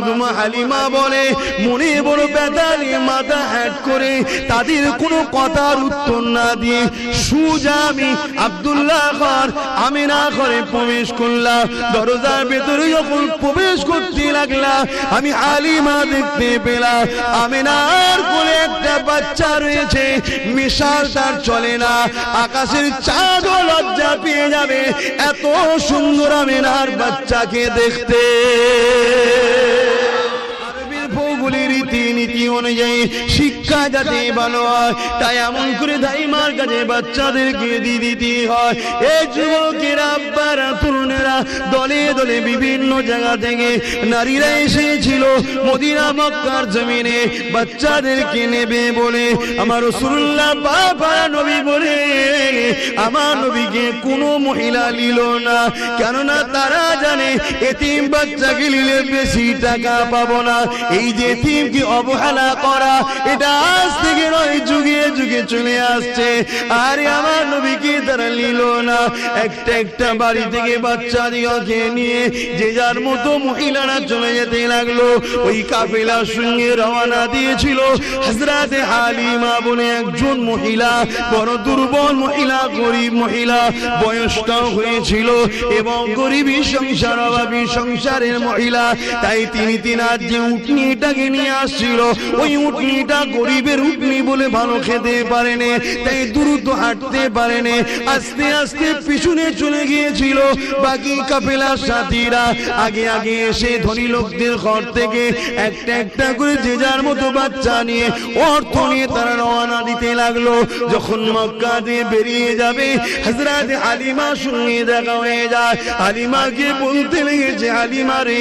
দুদুমা হালিমা বলে মনে বড় ব্যথা নিয়ে মাথা হ্যাট করে তাদের কোনো কথার উত্তর না দিয়ে সুজা আমি আব্দুল্লাহ ঘর আমিনা ঘরে প্রবেশ করলাম। দরজার ভেতরে যখন প্রবেশ করতে লাগলাম আমি হালিমা দেখতে পেলাম আমিনার কোলে একটা বাচ্চা রয়েছে, মিশাল তার চলে না, আকাশের চাঁদও লজ্জা পেয়ে যাবে এত সুন্দর আমিনার বাচ্চাকে দেখতে। রীতিনীতি অনুযায়ী শিক্ষা যাতে ভালো হয় তাই এমন করে দাইমার কাছে বাচ্চাদেরকে দিয়ে দিতে হয়। এই যুবকেরা আব্বারা তরুণেরা দলে দলে বিভিন্ন জায়গা থেকে নারীরা এসেছিল মদিনা মক্কার জমিনে বাচ্চাদেরকে নেবে বলে। আমার রাসূলুল্লাহ বাবা নবী বলে আমার নবীকে কোনো মহিলা নিল না, কেননা তারা জানে এতিম বাচ্চাকে নিলে বেশি টাকা পাবো না। এই যে এতিমকে অবহেলা করা এটা আজ থেকে নয়, যুগে যুগে চলে আসছে। আর আমার নবীকে তারা নিল না। একটা একটা বাড়ি থেকে বাচ্চা দিকে নিয়ে যে যার মতো মহিলারা চলে যেতে লাগলো। ওই কাফেলার সঙ্গে রওনা দিয়েছিল হযরতে হালিমা বলে একজন মহিলা, বড় দুর্বল মহিলা, গরিব মহিলা, বয়সটাও হয়েছিল এবং গরিবী সংসার অভাবী সংসারের মহিলা। তাই তিনি তিনার যে উটনিটাকে নিয়ে আসছিল ওই উটনিটা গরিবের উটনি বলে ভালো খেতে পারেনি, তাই দ্রুত হাঁটতে পারেনি, আস্তে আস্তে পিছনে চলে গিয়েছিল। বাকি কাফেলার সাথীরা আগে আগে এসে ধনী লোকদের ঘর থেকে একটা একটা করে যে যার মতো বাচ্চা নিয়ে অর্থ নিয়ে তারা রওনা দিতে লাগলো। যখন মক্কা দিয়ে বেরিয়ে যাবে হযরতে হালিমার সঙ্গে দেখা হয়ে যায়। হালিমাকে বলতে লেগেছে হালিমা রে,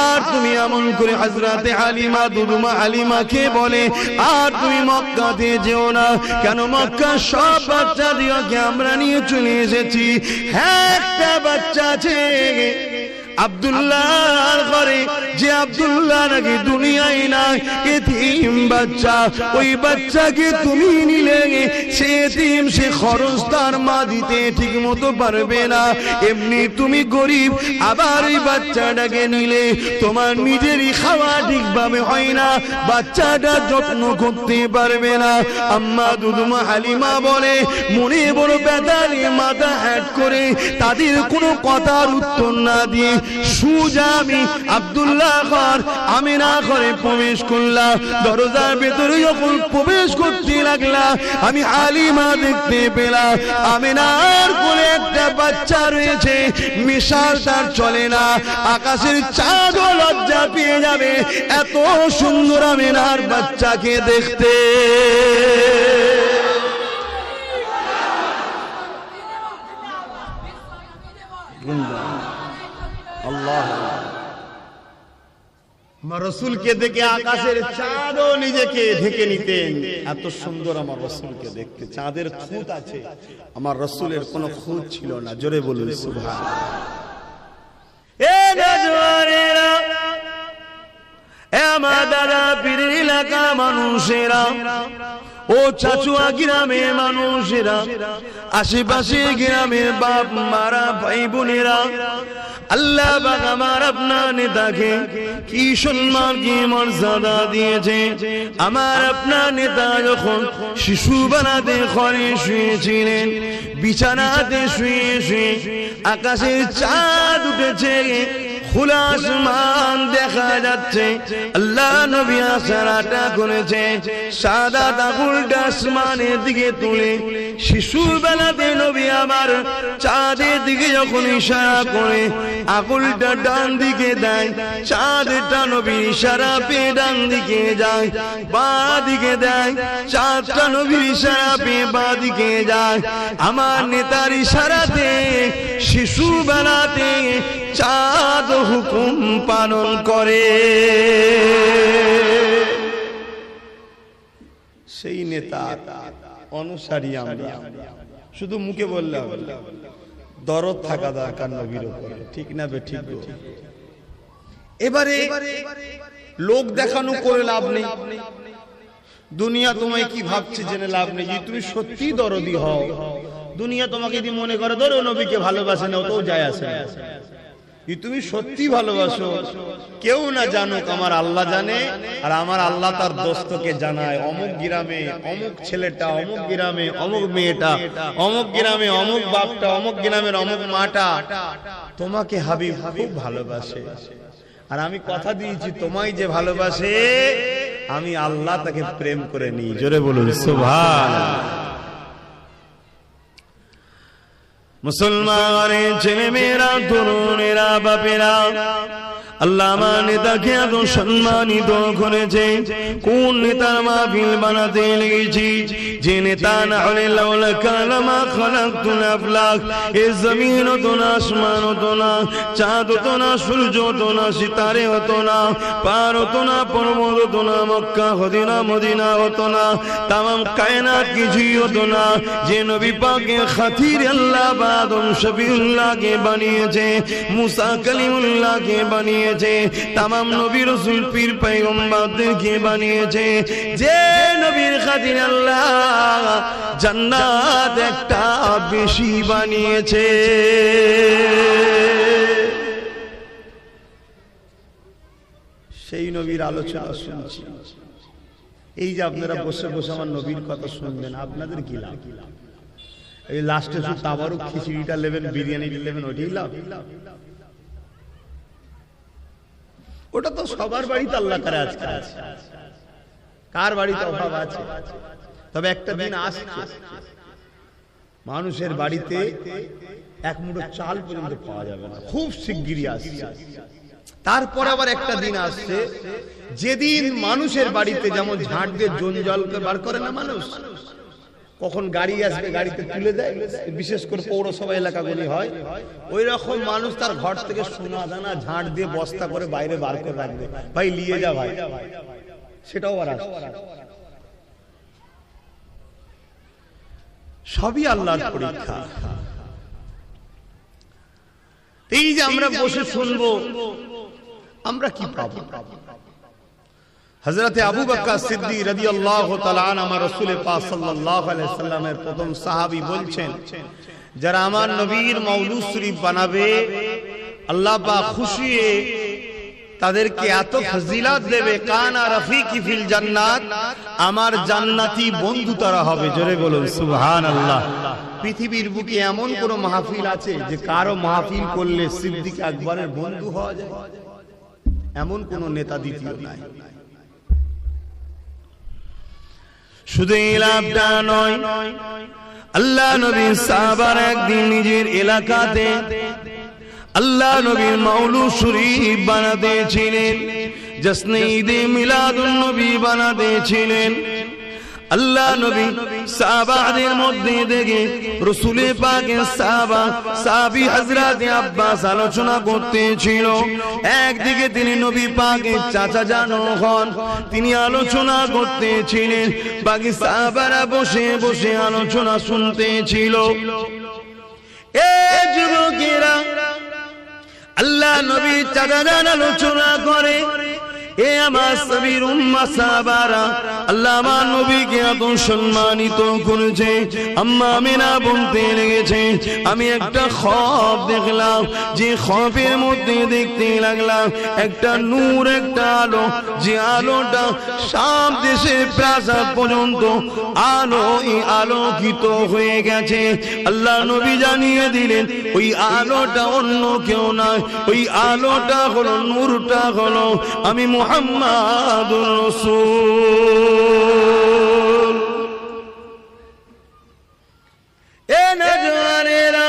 আর তুমি এমন করে হযরতে হালিমা দুদুমা হালিমাকে বলে আর তুমি মক্কাতে যেও না, কেন মক্কার সব বাচ্চাদেরকে আমরা নিয়ে চলে এসেছি। হ্যাঁ একটা বাচ্চা আছে আব্দুল্লাহর ঘরে, যে আব্দুল্লাহ নাকি দুনিয়ায় নাই, এতিম বাচ্চা। ওই বাচ্চাকে তুমি নিলে সে এতিম, সে খরচ তার মা দিতে ঠিক মতো পারবে না। এমনি তুমি গরিব, আবার ওই বাচ্চাটাকে নিলে তোমার নিজেরই খাওয়া ঠিকভাবে হয় না, বাচ্চাটা যত্ন করতে পারবে না। আম্মা দুদুমা হালিমা বলে মনে বড় ব্যথা নিয়ে মাথা হ্যাট করে তাদের কোনো কথার উত্তর না দিয়ে সুজা আমি আব্দুল্লাহ ঘর আমিনা ঘরে প্রবেশ করলাম। দরজার ভেতরে যখন প্রবেশ করতে লাগলাম আমি হালিমা দেখতে পেলাম আমিনার কোলে একটা বাচ্চা রয়েছে, মিশাল তার চলে না, আকাশের চাঁদও লজ্জা পেয়ে যাবে এত সুন্দর আমিনার বাচ্চাকে দেখতে। আমার রাসূলকে দেখে আকাশের চাঁদও নিজেকে ঢেকে নিতেন, এত সুন্দর আমার রাসূলকে দেখতে। চাঁদের খুঁত আছে, আমার রাসূলের কোনো খুঁত ছিল না। জোরে বলুন সুবহানাল্লাহ। এ নজওয়ানেরা, এ আমার দাদা পীরের এলাকা মানুষেরা, ও চাচুয়া গ্রামের মানুষেরা, আশেপাশে গ্রামের বাপ মারা ভাই বোনেরা, আল্লাহ পাক আমার আপনার নেতাকে কি সম্মান কি মর্যাদা দিয়েছে। আমার আপনার নেতা যখন শিশু বানাতে ঘরে শুয়েছিলেন, বিছানাতে শুয়ে শুয়ে আকাশের চাঁদ উঠেছে, খোলা আসমান দেখা যাচ্ছে, আল্লাহ নবী আশারাটা করেছে সাদা আঙুলটা আসমানের দিকে তুলে। শিশুর বেলাতে নবী আমার চাঁদের দিকে যখন ইশারা করে আঙুলটা ডান দিকে দেয়, চাঁদটা নবী ইশারা পেয়ে ডান দিকে যায়, বাঁ দিকে দেয়, চাঁদটা নবীর ইশারা পেয়ে বাঁ দিকে যায়। আমার নেতার ইশারাতে শিশু বেলাতে চাঁদ হুকুম পালন করে। সেই নেতা অনুসারী আমরা, শুধু মুখে বললে হবে, দরদ থাকা দরকার নবীর উপরে, ঠিক না বে ঠিক? এবারে লোক দেখানো করে লাভ নেই, দুনিয়া তোমায় কি ভাবছে জেনে লাভ নেই। যদি তুমি সত্যি দরদি হও, দুনিয়া তোমাকে যদি মনে করে ধরো নবীকে ভালোবাসে না, ওটাও যায় আসে না। তুমি সত্যি ভালোবাসো, কেউ না জানুক, আমার আল্লাহ জানে, আর আমার আল্লাহ তার দোস্তকে জানায়, অমুক গ্রামে অমুক ছেলেটা, অমুক গ্রামে অমুক মেয়েটা, অমুক গ্রামে অমুক বাপটা, অমুক গ্রামের অমুক মাটা তোমাকে হাবিব খুব ভালোবাসে, আর আমি কথা দিয়েছি তোমায় যে ভালোবাসে আমি আল্লাহ তাকে প্রেম করে নিই। জোরে বলুন সুবহানাল্লাহ। মুসলমানের ছেলে মেয়েরা, তরুণেরা, বাপেরা, আল্লাহ আমার নেতাকে এত সম্মানিত করেছে। কোন নেতার মাহফিল বানাতে লেগেছি, যে নেতা না হলে লাউলা কালামা খালাকতুল আফলাক, এ জমিন হতো না, আসমান হতো না, চাঁদ হতো না, সূর্য হতো না, সিতারে হতো না, পার হতো না, পর্বত হতো না, মক্কা হতো না, মদিনা হতো না, তামাম কায়নাত কিছুই হতো না। যে নবী পাকের খাতির আল্লাহ আদম শফিউল্লাহকে বানিয়েছে, মুসা কালিমুল্লাহকে বানিয়েছে, তামাম নবী রাসূল পীর পয়গম্বরদেরকে বানিয়েছে, যে নবীর খাতির আল্লাহ জান্নাত একটা বেশি বানিয়েছে। সেই নবীর আলোচনা শুনছি। এই যে আপনারা বসে বসে আমার নবীর কথা শুনবেন, আপনাদের কি লাভ? এই লাস্টে শুধু তাবারুক খিচুড়িটা নেবেন, বিরিয়ানিটা নেবেন, ওইটাই লাভ? ওটা তো সবার বাড়িতে আল্লাহ করে আজকে আছে, কার বাড়িতে অভাব আছে? তবে একটা দিন আসছে মানুষের বাড়িতে এক মুঠো চাল পর্যন্ত পাওয়া যাবে না, খুব শিগগিরই আসছে। তারপর আবার একটা দিন আসছে যেদিন মানুষের বাড়িতে যেমন ঝাঁট দিয়ে জঞ্জাল বার করে না মানুষ, কখন গাড়ি আসবে গাড়িতে তুলে দেয়, বিশেষ করে পৌরসভা এলাকাগুলি হয়, ওই রকম মানুষ তার ঘর থেকে সোনা দানা ঝাঁট দিয়ে বস্তা করে বাইরে বার করে রাখবে, ভাই নিয়ে যা ভাই, সেটাও আর সবই আল্লাহর পরীক্ষা। এই যে আমরা বসে শুনবো, আমরা কি পাবো? হযরতে আবু বকর সিদ্দিক রাদিয়াল্লাহু তাআলা আনহু আমার রাসূল পাক সাল্লাল্লাহু আলাইহি সাল্লামের প্রথম সাহাবী বলছেন, যারা আমার নবীর মাওলুদ শরীফ বানাবে আল্লাহ পাক খুশি হয়ে তাদেরকে এত ফজিলত দেবে, কানা রাফিকি ফিল জান্নাত, আমার জান্নাতি বন্ধু তারা হবে। জোরে বলুন সুবহানাল্লাহ। পৃথিবীর বুকে এমন কোন মাহফিল আছে যে কারো মাহফিল করলে সিদ্দিক আকবরের বন্ধু হওয়া যায়? এমন কোন নেতা দ্বিতীয় নাই। শুধু এই লাভটা নয়, আল্লাহ নবী সাহাবার একদিন নিজের এলাকাতে আল্লাহ নবীর মাওলুদ শরীফ বানাতে ছিলেন, জশ্নে ঈদে মিলাদুন নবী বানাতে ছিলেন। আল্লাহ নবী সাহাবাদের মধ্যে দেখে রাসূল পাকের সাহাবী হযরত আব্বাস আলোচনা করতেছিল। একদিকে তিনি নবী পাকের চাচা জানো হন, তিনি আলোচনা করতেছিলেন, বাকি সাহাবারা বসে বসে আলোচনা শুনতেছিল। এই যুবকেরা আল্লাহ নবী চাচা জান আলোচনা করে, এ আমার সাবির উম্মাহ সাহাবারা আল্লাহ আমার নবীকে এত সম্মানিত করেছে। আম্মা আমিনা বলতে লেগেছে, আমি একটা খ্বাব দেখলাম, যে খ্বাবের মধ্যে দেখতে লাগলাম একটা নূর, একটা আলো, যে আলোটা শাম দেশের প্রাসাদ পর্যন্ত আলোকিত হয়ে গেছে। আল্লাহ নবী জানিয়ে দিলেন ওই আলোটা অন্য কেউ নয়, ওই আলোটা হলো, নূরটা হলো আমি মুহাম্মাদুর রাসূল। এ নজওয়ানেরা,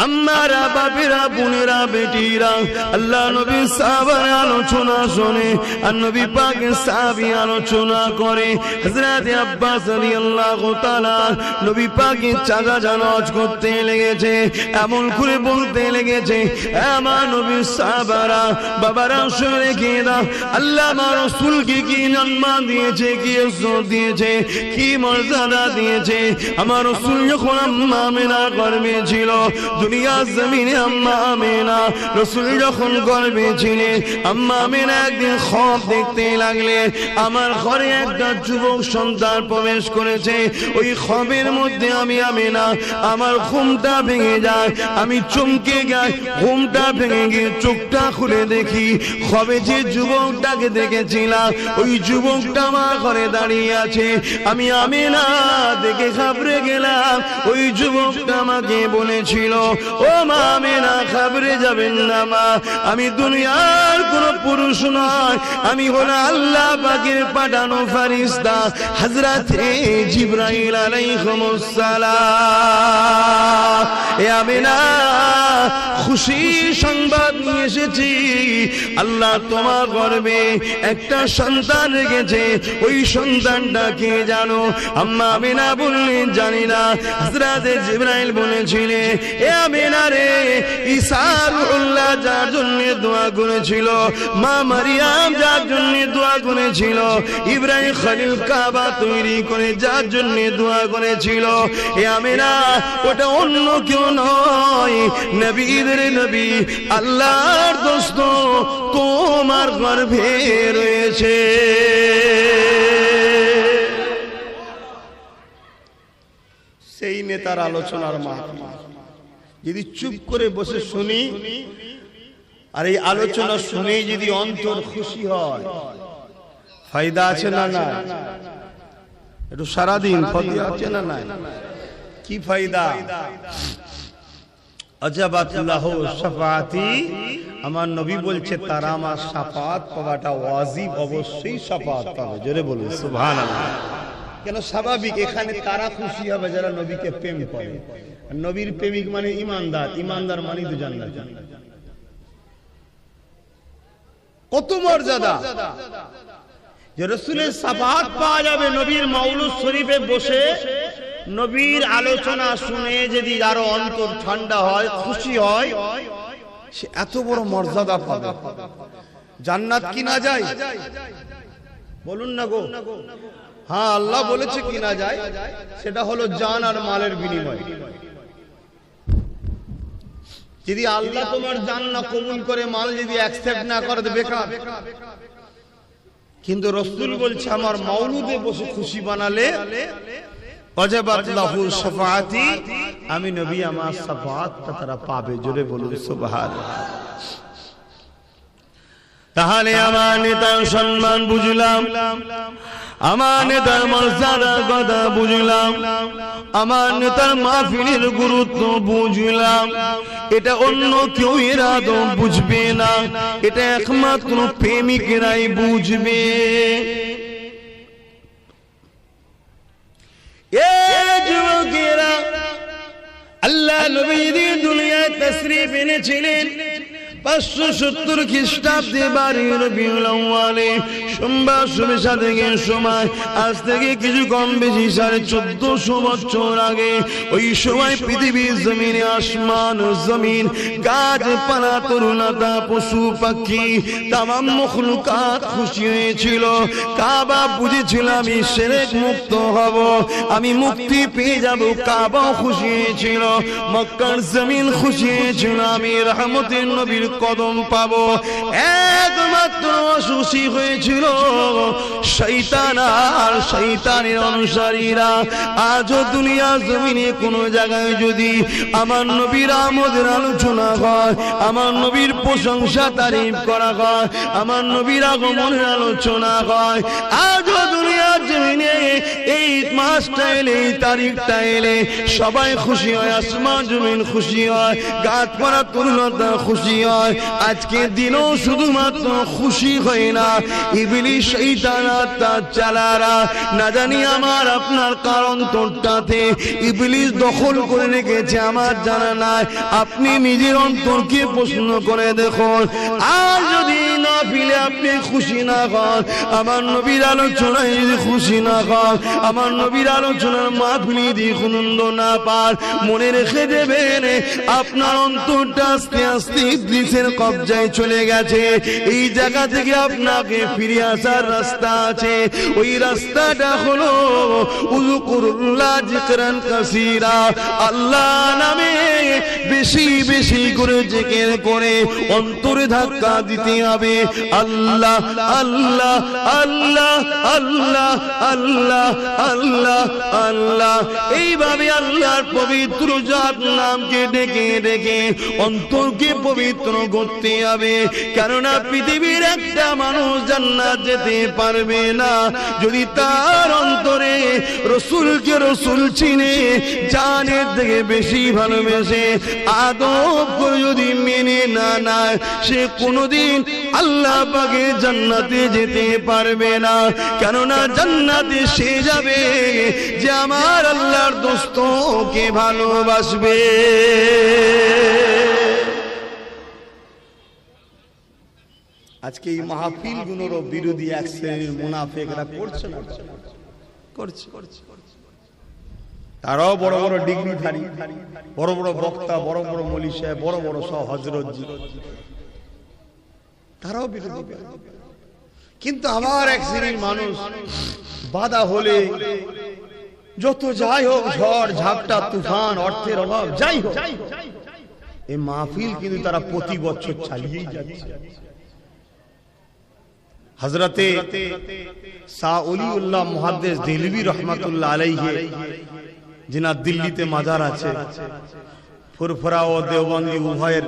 আম্মারা, বাপেরা, বোনেরা, বেটিরা, আল্লাহ নবী সাহাবার আলোচনা শোনে, আর নবী পাকের সাহাবী আলোচনা করে। হযরত আব্বাস রাদিয়াল্লাহু তাআলা নবী পাকের চাচা জানাজ করতে লেগেছে, এমন করে বলতে লেগেছে, আমার নবীর সাহাবারা, বাবারা শুনে রেখে দাও, আল্লাহ আমার রাসূলকে কি সম্মান দিয়েছে, কি ইজ্জত দিয়েছে, কি মর্যাদা দিয়েছে। আমার রাসূল যখন আম্মা আমিনার গর্ভে ছিল, দুনিয়ার জমিনে আম্মা আমেনা রাসূল যখন গর্ভে ছিলেন আম্মা আমেনা একদিন খ্বব দেখতে লাগলেন আমার ঘরে একটা যুবক সন্তান প্রবেশ করেছে ওই খ্ববের মধ্যে আমি আমেনা আমার ঘুমটা ভেঙে যায় আমি চমকে যাই ঘুমটা ভেঙে গিয়ে চোখটা খুলে দেখি খ্ববে যে যুবকটাকে দেখেছিলাম ওই যুবকটা আমার ঘরে দাঁড়িয়ে আছে আমি আমেনা দেখে ঘাবড়ে গেলাম ওই যুবকটা আমাকে বলেছিল ও মা আমেনা ঘাবড়ে যাবেন না মা আমি দুনিয়ার কোন পুরুষ নয় আমি হলাম আল্লাহ পাকের পাঠানো ফেরেশতা হযরতে জিবরাইল আলাইহিস সালাম এ আমেনা খুশি সংবাদ নিয়ে এসেছি আল্লাহ তোমার গর্ভে একটা সন্তান রেখেছে ওই সন্তানটা কে জানো আম্মা আমেনা বললেন জানি না হযরতে জিবরাইল বলেছিলেন এ আমেনা রে ঈসা রূহুল্লাহ যার জন্য দোয়া করেছিল মা মারিয়াম যার জন্য দোয়া করেছিল ইব্রাহিম খলিল কাবা তৈরি করে যার জন্য দোয়া করেছিল এ আমেনা ওটা অন্য কেউ নয় নবীদের নবী আল্লাহর দোস্ত তোমার গর্ভে রয়েছে সেই নেতার আলোচনার মাধ্যমে যদি চুপ করে বসে শুনি আর এই আলোচনা শুনে যদি অন্তর খুশি হয় ফায়দা আছে না না একটু সারাদিন ফায়দা আছে না না কি ফায়দা আজাবাতুল্লাহু শাফাআতি আমার নবী বলছে তারা আমার শাফাআত পাওয়াটা ওয়াজিব অবশ্যই শাফাআত পাবে জোরে বলুন সুবহানাল্লাহ কেন স্বাভাবিক এখানে তারা খুশি হবে যারা নবীকে প্রেম করে নবীর প্রেমিক মানে ঈমানদার ঈমানদার মানে তো জান্নাত কত মর্যাদা যে রাসূলের শাফাআত পাওয়া যাবে নবীর মাউলুদ শরীফে বসে নবীর আলোচনা শুনে যদি আরো অন্তর ঠান্ডা হয় খুশি হয় সে এত বড় মর্যাদা পাবে জান্নাত কি না যায় বলুন না গো হ্যাঁ আল্লাহ বলেছে কি না যায় সেটা হলো জান আর মালের বিনিময় যদি আল্লাহ তোমার জান না কবুল করে মাল যদি অ্যাকসেপ্ট না করে তো বেকার কিন্তু রাসূল বলছে আমার মাউলুদে বসে খুশি বানালে ওয়াজাবাত লাহু শাফাআতি আমি নবী আমার শাফাআতটা তারা পাবে জোরে বলুন সুবহানাল্লাহ তাহলে আমার নেতার সম্মান বুঝলাম আমার নেতার মর্যাদার কথা বুঝলাম আমার নেতার মাহফিলের গুরুত্ব বুঝলাম এটা অন্য কেউ এর আদৌ বুঝবে না এটা একমাত্র প্রেমিকরাই বুঝবে যুবকেরা আল্লাহ নবী দুনিয়ায় তাশরীফ এনেছিলেন 570 খ্রিস্টাব্দে বারী রবিউল আউয়ালে সোমবার শুভেচ্ছা থেকে সময় আজ থেকে কিছু কম বেশি 1450 বছর আগে ওই সময় পৃথিবীর জমিনে আসমান জমিন গাছপালা তরুলতা পশু পাখি তামাম মখলুকাত খুশি হয়েছিল কাবা বুঝেছিল আমি শিরক মুক্ত হব আমি মুক্তি পেয়ে যাব কাবা খুশি হয়েছিল মক্কার জমিন খুশি হয়েছিল আমি রহমতের নবীর কদম পাবো একমাত্র খুশি হয়েছিল শয়তান আর শয়তানের অনুসারীরা আজও দুনিয়া জমিনে কোন জায়গায় যদি আমার নবীর আমদের আলোচনা হয় আমার নবীর প্রশংসা তারিফ করা হয় আমার নবীর আগমনের আলোচনা হয় আজও দুনিয়া জমিনে এই মাসটা এলে এই তারিখটা এলে সবাই খুশি হয় আসমান জমিন খুশি হয় গাছপালা তরুলতা খুশি হয় আজকে দিনও শুধুমাত্র খুশি হয় না ইবলিস শয়তান আর তার চালারা না জানি আমার আপনার কারণ তোরটাতে ইবলিস দখল করে রেখেছে আমার জানা নাই আপনি নিজের অন্তরকে প্রশ্ন করে দেখুন আর যদি মাহফিলে আপনি খুশি না হন, আমার নবীর আলোচনায় যদি খুশি না হন, আমার নবীর আলোচনার মাহফিলে যদি আনন্দ না পান, মনে রেখে দেবেন আপনার অন্তরটা আস্তে আস্তে ইবলিসের কবজায় চলে গেছে। এই জায়গা থেকে আপনাকে ফিরে আসার রাস্তা আছে। ওই রাস্তাটা হলো উযকুরুল্লাহ যিকরান কাসীরা, আল্লাহ নামে বেশি বেশি করে জিকির করে অন্তরে ধাক্কা দিতে হবে। আল্লাহ আল্লাহ আল্লাহ আল্লাহ আল্লাহ আল্লাহ আল্লাহ, এইভাবে আল্লাহর পবিত্র জাত নামকে ডেকে ডেকে অন্তরকে পবিত্র করতে হবে। কেননা পৃথিবীর একটা মানুষ জান্নাত যেতে পারবে না যদি তার অন্তরে রসুলকে রসুল চিনে, জানের থেকে বেশি ভালোবেসে আদব করে যদি মেনে না নেয়, সে কোনোদিন আল্লাহ পাকের জান্নাতে যেতে পারবে না। কেননা জান্নাতে সে যাবে যে আমার আল্লাহর দোস্তকে ভালোবাসবে। আজকে এই মাহফিল গুলোর বিরোধী এক শ্রেণীর মুনাফিকরা করছে না, করছে। তারাও বড় বড় ডিগ্রিধারী, বড় বড় বক্তা, বড় বড় মৌলী সাহেব, বড় বড় সব হযরতজি, তারাও বিরোধী। কিন্তু আবার এক শ্রেণীর মানুষ বাধা হলে যত যাই হোক, ঝড় ঝাপটা তুফান, অর্থের অভাব যাই হোক, এই মাহফিল কিন্তু তারা প্রতি বছর চালিয়েই যাচ্ছে। হযরতে শাহ ওলিউল্লাহ মুহাদ্দিস দেহলভী রহমাতুল্লাহ আলাইহি, যিনার দিল্লিতে মাজার আছে, ফুরফুরা ও দেওবন্দি উভয়ের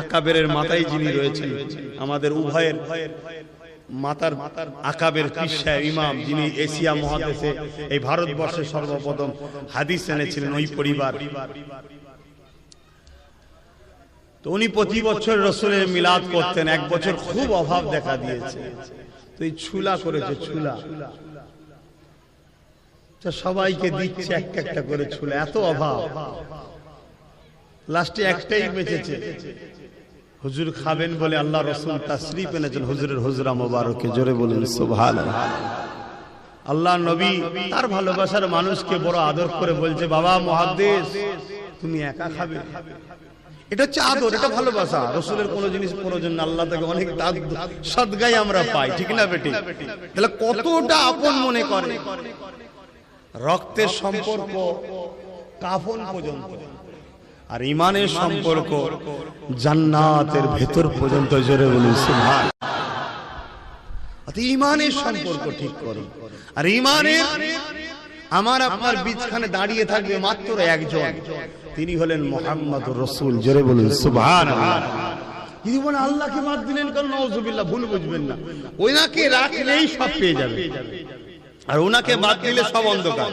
আকাবেরের মাথায় যিনি রয়েছেন, আমাদের উভয়ের মাতার আকাবের পীর সাহেব ইমাম, যিনি এশিয়া মহাদেশে এই ভারতবর্ষে সর্বপ্রথম হাদিস এনেছিলেন, ওই পরিবার। তো উনি প্রতি বছর রসুলের মিলাদ করতেন। এক বছর খুব অভাব দেখা দিয়েছে, তো এই ছুলা করেছে, ছুলা সবাইকে দিচ্ছে একটা একটা করে ছুলা, এত অভাব, লাস্টে একটাই বেঁচেছে। হুজুর খাবেন বলে আল্লাহ রসুল তাশরীফ এনেছেন হুজুরের হুজরা মোবারকে, জোরে বলুন সুবহানাল্লাহ। আল্লাহ নবী তার ভালোবাসার মানুষকে বড় আদর করে বলছে, বাবা মুহাদ্দিস তুমি একা খাবে। এটা হচ্ছে আদর, এটা ভালোবাসা। রসুলের কোন জিনিস প্রয়োজন না, আল্লাহ থেকে অনেক সদগাই আমরা পাই, ঠিক না বেটি? তাহলে কতটা আপন মনে করে, রক্তের সম্পর্ক কাফন পর্যন্ত, আর ইমানের সম্পর্ক জান্নাতের ভেতর পর্যন্ত, জোরে বলুন সুবহানাল্লাহ। ইমানের সম্পর্ক ঠিক করো। আর ইমানের আমার আপনার বীজখানে দাঁড়িয়ে থাকবে মাত্র একজন, তিনি হলেন মুহাম্মদুর রাসূল, জোরে বলুন সুবহানাল্লাহ। যদি বলেন আল্লাহকে বাদ দিলেন কারণ, নাউযুবিল্লাহ, ভুল বুঝবেন না, ওনাকে রাখলেই সব পেয়ে যাবে, আর ওনাকে বাদ দিলে সব অন্ধকার।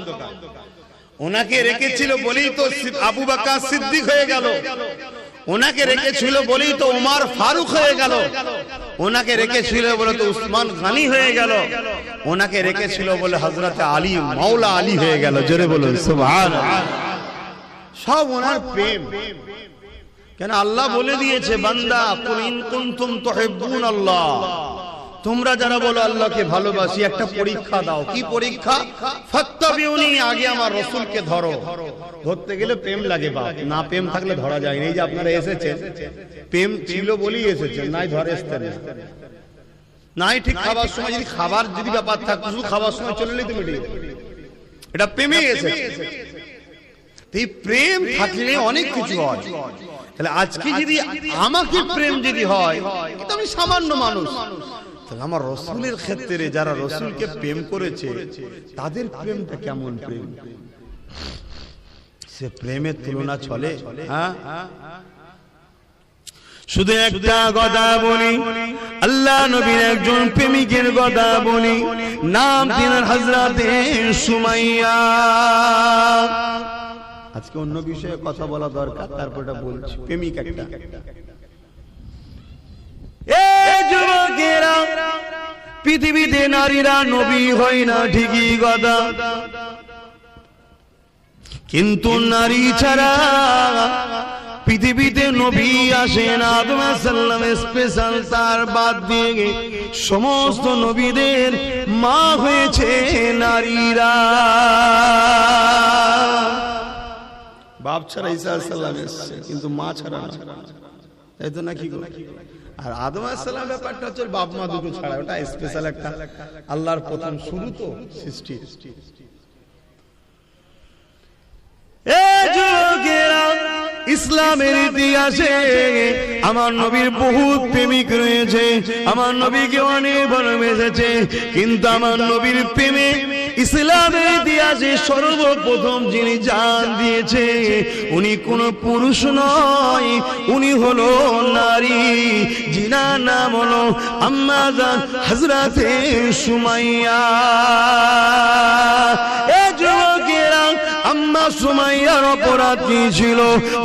ওনাকে রেখেছিল বলেই তো আবু বকর সিদ্দিক হয়ে গেল, ওনাকে রেখেছিল বলেই তো উমর ফারুক হয়ে গেল, ওনাকে রেখেছিল বলে তো উসমান গনি হয়ে গেল, ওনাকে রেখেছিল বলে হযরতে আলী মাওলা আলী হয়ে গেল, জোরে বলুন সুবহানাল্লাহ। সব ওনার প্রেম। কেন আল্লাহ বলে দিয়েছে, বান্দা কুল ইন কুনতুম তুহিব্বুনাল্লাহ, তোমরা যারা বলো আল্লাহকে ভালোবাসি, একটা পরীক্ষা দাও। কি পরীক্ষা? ফাত্তাবিউনি, আগে আমার রাসূলকে ধরো। ধরতে গেলে প্রেম লাগে বাপ, না প্রেম থাকলে ধরা যায় না। এই যে আপনারা এসেছেন, প্রেম ছিল বলেই এসেছেন, নাই ধরে আসতেন নাই। ঠিক খাবার সময় যদি খাবার যদি ব্যাপার থাকতো, শুধু খাবার সময় চললেই তুমি ঠিক, এটা প্রেমে এসেছে। এই প্রেম থাকলে অনেক কিছু হয়। তাহলে আজকে যদি আমাকে প্রেম যদি হয়, কিন্তু আমি সামান্য মানুষ, তাহলে আমার রসুলের ক্ষেত্রে যারা রসুলকে প্রেম করেছে তাদের প্রেমটা কেমন প্রেম? সে প্রেমের তুলনা চলে? হ্যাঁ, শুধু একটা কথা বলি, আল্লাহ নবীর একজন প্রেমিকের কথা বলি, নাম তিনার হযরতে সুমাইয়া। আজকে অন্য বিষয়ে কথা বলা দরকার, তারপরটা বলছি। প্রেমিক একটা। এই যুবকেরা, পৃথিবীতে নারীরা নবী হয় না ঠিকই কথা, কিন্তু নারী ছাড়া পৃথিবীতে নবী আসেন আদম আলাইহিস সালাম স্পেশাল, তার বাদ দিয়ে সমস্ত নবীদের মা হয়েছে নারীরা। বাপ ছাড়া ঈসা আলাইহিস সালাম এসেছে, কিন্তু মা ছাড়া না, তাই তো নাকি? আর আদম আলাইহিস সালাম ব্যাপারটা হচ্ছে বাপ মা দুটো ছাড়া, ওটা স্পেশাল একটা আল্লাহর প্রথম শুরু তো সৃষ্টি। ইসলামের ইতিহাসে আমার নবীর বহুত প্রেমিক রয়েছে, আমার নবীকে অনেক ভালোবেসেছে, কিন্তু আমার নবীর প্রেমে ইসলামের ইতিহাসে সর্বপ্রথম যিনি জান দিয়েছে উনি কোন পুরুষ নয়, উনি হলো নারী, যিনার নাম হলো আম্মা জান হযরতে সুমাইয়া। আম্মা সুমাইয়ার অপরাধ কি ছিল?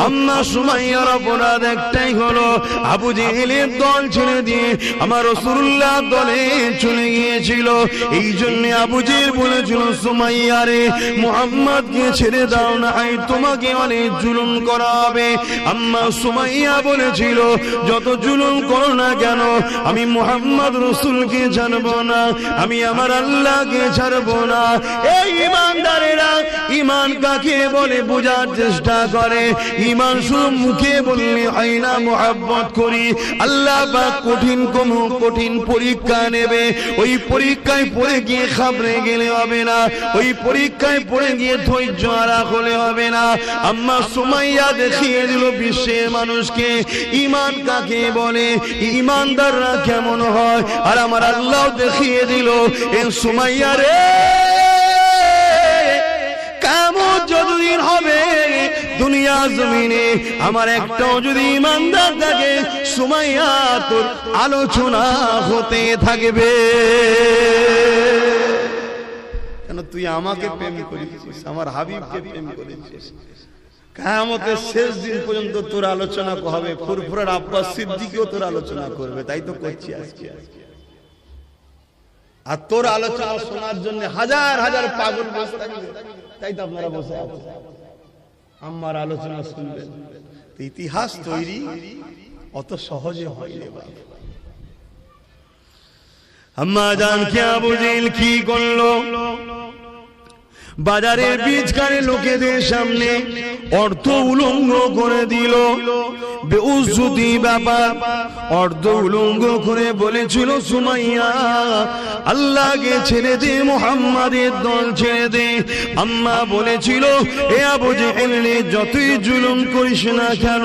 আম্মা সুমাইয়ার অপরাধ একটাই হলো, আবু জেহেলের দল ছেড়ে দিয়ে আমার রাসূলুল্লাহ দলে চলে গিয়েছিল। এই জন্য আবু জেহেল বলেছিল, সুমাইয়া রে, মুহাম্মদকে ছেড়ে দাও না, তোমাকে অনেক জুলুম করা হবে। আম্মা সুমাইয়া বলেছিল, যত জুলুম করো না কেন, আমি মুহাম্মদ রাসূলকে ছাড়বো না, আমি আমার আল্লাহকে ছাড়বো না। এই ঈমানদারেরা, ঈমান কাকে বলে বোঝার চেষ্টা করে। ঈমান শুধু মুখে বললে হয় না, মুহাব্বত করি। আল্লাহ পাক কঠিন পরীক্ষা নেবে, ওই পরীক্ষায় পড়ে গিয়ে খাবরে গেলে হবে না, ওই পরীক্ষায় পড়ে গিয়ে ধৈর্য হারা হলে হবে না। আম্মা সুমাইয়া দেখিয়ে দিল বিশ্বের মানুষকে ঈমান কাকে বলে, ঈমানদাররা কেমন হয়। আর আমার আল্লাহ দেখিয়ে দিল, এ সুমাইয়া রে, কিয়ামত যতদিন হবে দুনিয়া জমিনে আমার একটাও যদি ঈমানদার থাকে, সুমাইয়া তোর আলোচনা হতে থাকবে। কেন তুই আমাকে প্রেম করেছিস, আমার হাবিবকে প্রেম করেছিস, কিয়ামতের শেষ দিন পর্যন্ত তোর আলোচনা হবে। ফুরফুরার আব্বাস সিদ্দিকীও তোর আলোচনা করবে, তাই তো করছি আজকে। আর তোর আলোচনা শোনার জন্য হাজার হাজার পাগল বসে থাকবে, তাই তো আপনারা বসে আছেন আমার আলোচনা শুনবেন। ইতিহাস তৈরি অত সহজে হয়নি বাবা। আম্মা জান কে আবু জেহেল কি করলো? বাজারের বীজকারী লোকেদের সামনে অর্থ উলঙ্গ করে দিল, বেউজ্জতি ব্যাপার। অর্ধ উলঙ্গ করে বলেছিল, সুমাইয়া আল্লাহকে ছেড়ে দে, মুহাম্মাদের দল ছেড়ে দে। আম্মা বলেছিল, এ আবু জেহেল, যতই জুলুম করিস না কেন,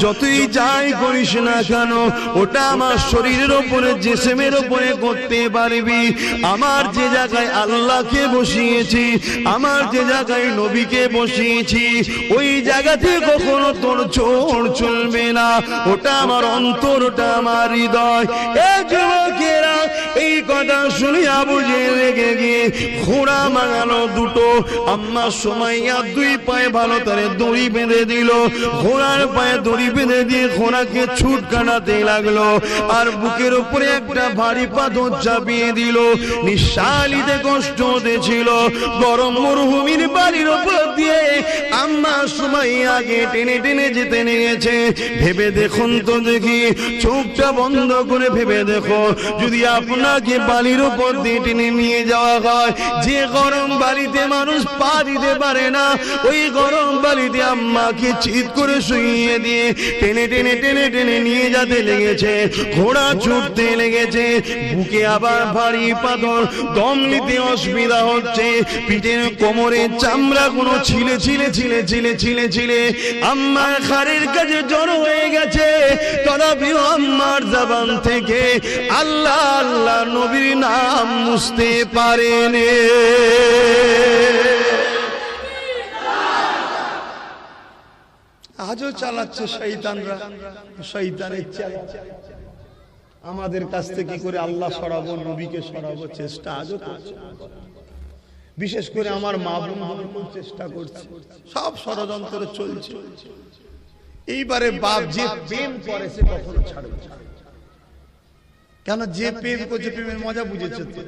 যতই যাই করিস না কেন, ওটা আমার শরীরের উপরে, জিসমের উপরে করতে পারবি। আমার যে জায়গায় আল্লাহকে বসিয়েছি, আমার যে জায়গায় নবীকে বসিয়েছি, ওই জায়গাতে কখনো তোর চোর চলবে না। ওটা আমার অন্তর, ওটা আমার হৃদয়। এই যুবকেরা এই কথা শুনে আবু জেহেল রেগে গিয়ে ঘোড়া মাঙালো দুটো। আম্মা সুমাইয়া দুই পায়ে ভালো করে দড়ি বেঁধে দিল, ঘোড়ার পায়ে দড়ি বেঁধে দিয়ে ঘোড়াকে ছুট কাটাতে লাগলো, আর বুকের উপরে একটা ভারী পাথর চাপিয়ে দিল। নিঃশ্বাসিতে কষ্ট হতেছিল, গরম মরুভূমির বাড়ির উপর দিয়ে আম্মা সুমাইয়াকে টেনে টেনে যেতে নিয়েছে। ভেবে দেখুন তো দেখি, চোখটা বন্ধ করে ভেবে দেখো, যদি আপনাকে বালির উপর দিয়ে টেনে নিয়ে যাওয়া হয়, যে গরম বালিতে মানুষ পা দিতে পারে না, ওই গরম বালিতে আম্মাকে চিৎ করে শুইয়ে দিয়ে টেনে টেনে টেনে টেনে নিয়ে যেতে লেগেছে। ঘোড়া ছুটতে লেগেছে, বুকে আবার ভারী পাথর, দম নিতে অসুবিধা হচ্ছে, পিঠের কোমরের চামড়া গুলো ছিলে ছিলে ছিলে ছিলে ছিলে ছিলে আম্মার ঘাড়ের কাছে জড়ো হয়ে গেছে। তথাপি আম্মার জবান থেকে আল্লাহ আল্লাহ নবীর নাম মুছতে পারেনি। আজও চালাচ্ছে শয়তানরা, শয়তানের চালা আমাদের কাছ থেকে কি করে আল্লাহ সরাবো, নবীকে সরাবো চেষ্টা আজও করছে। বিশেষ করে আমার মা বোন চেষ্টা করছে, সব ষড়যন্ত্র চলছে। এইবারে বাপ যে প্রেম করে সে কখনো ছাড়বে না, কেন যে প্রেম করছে প্রেমের মজা বুঝেছে তো।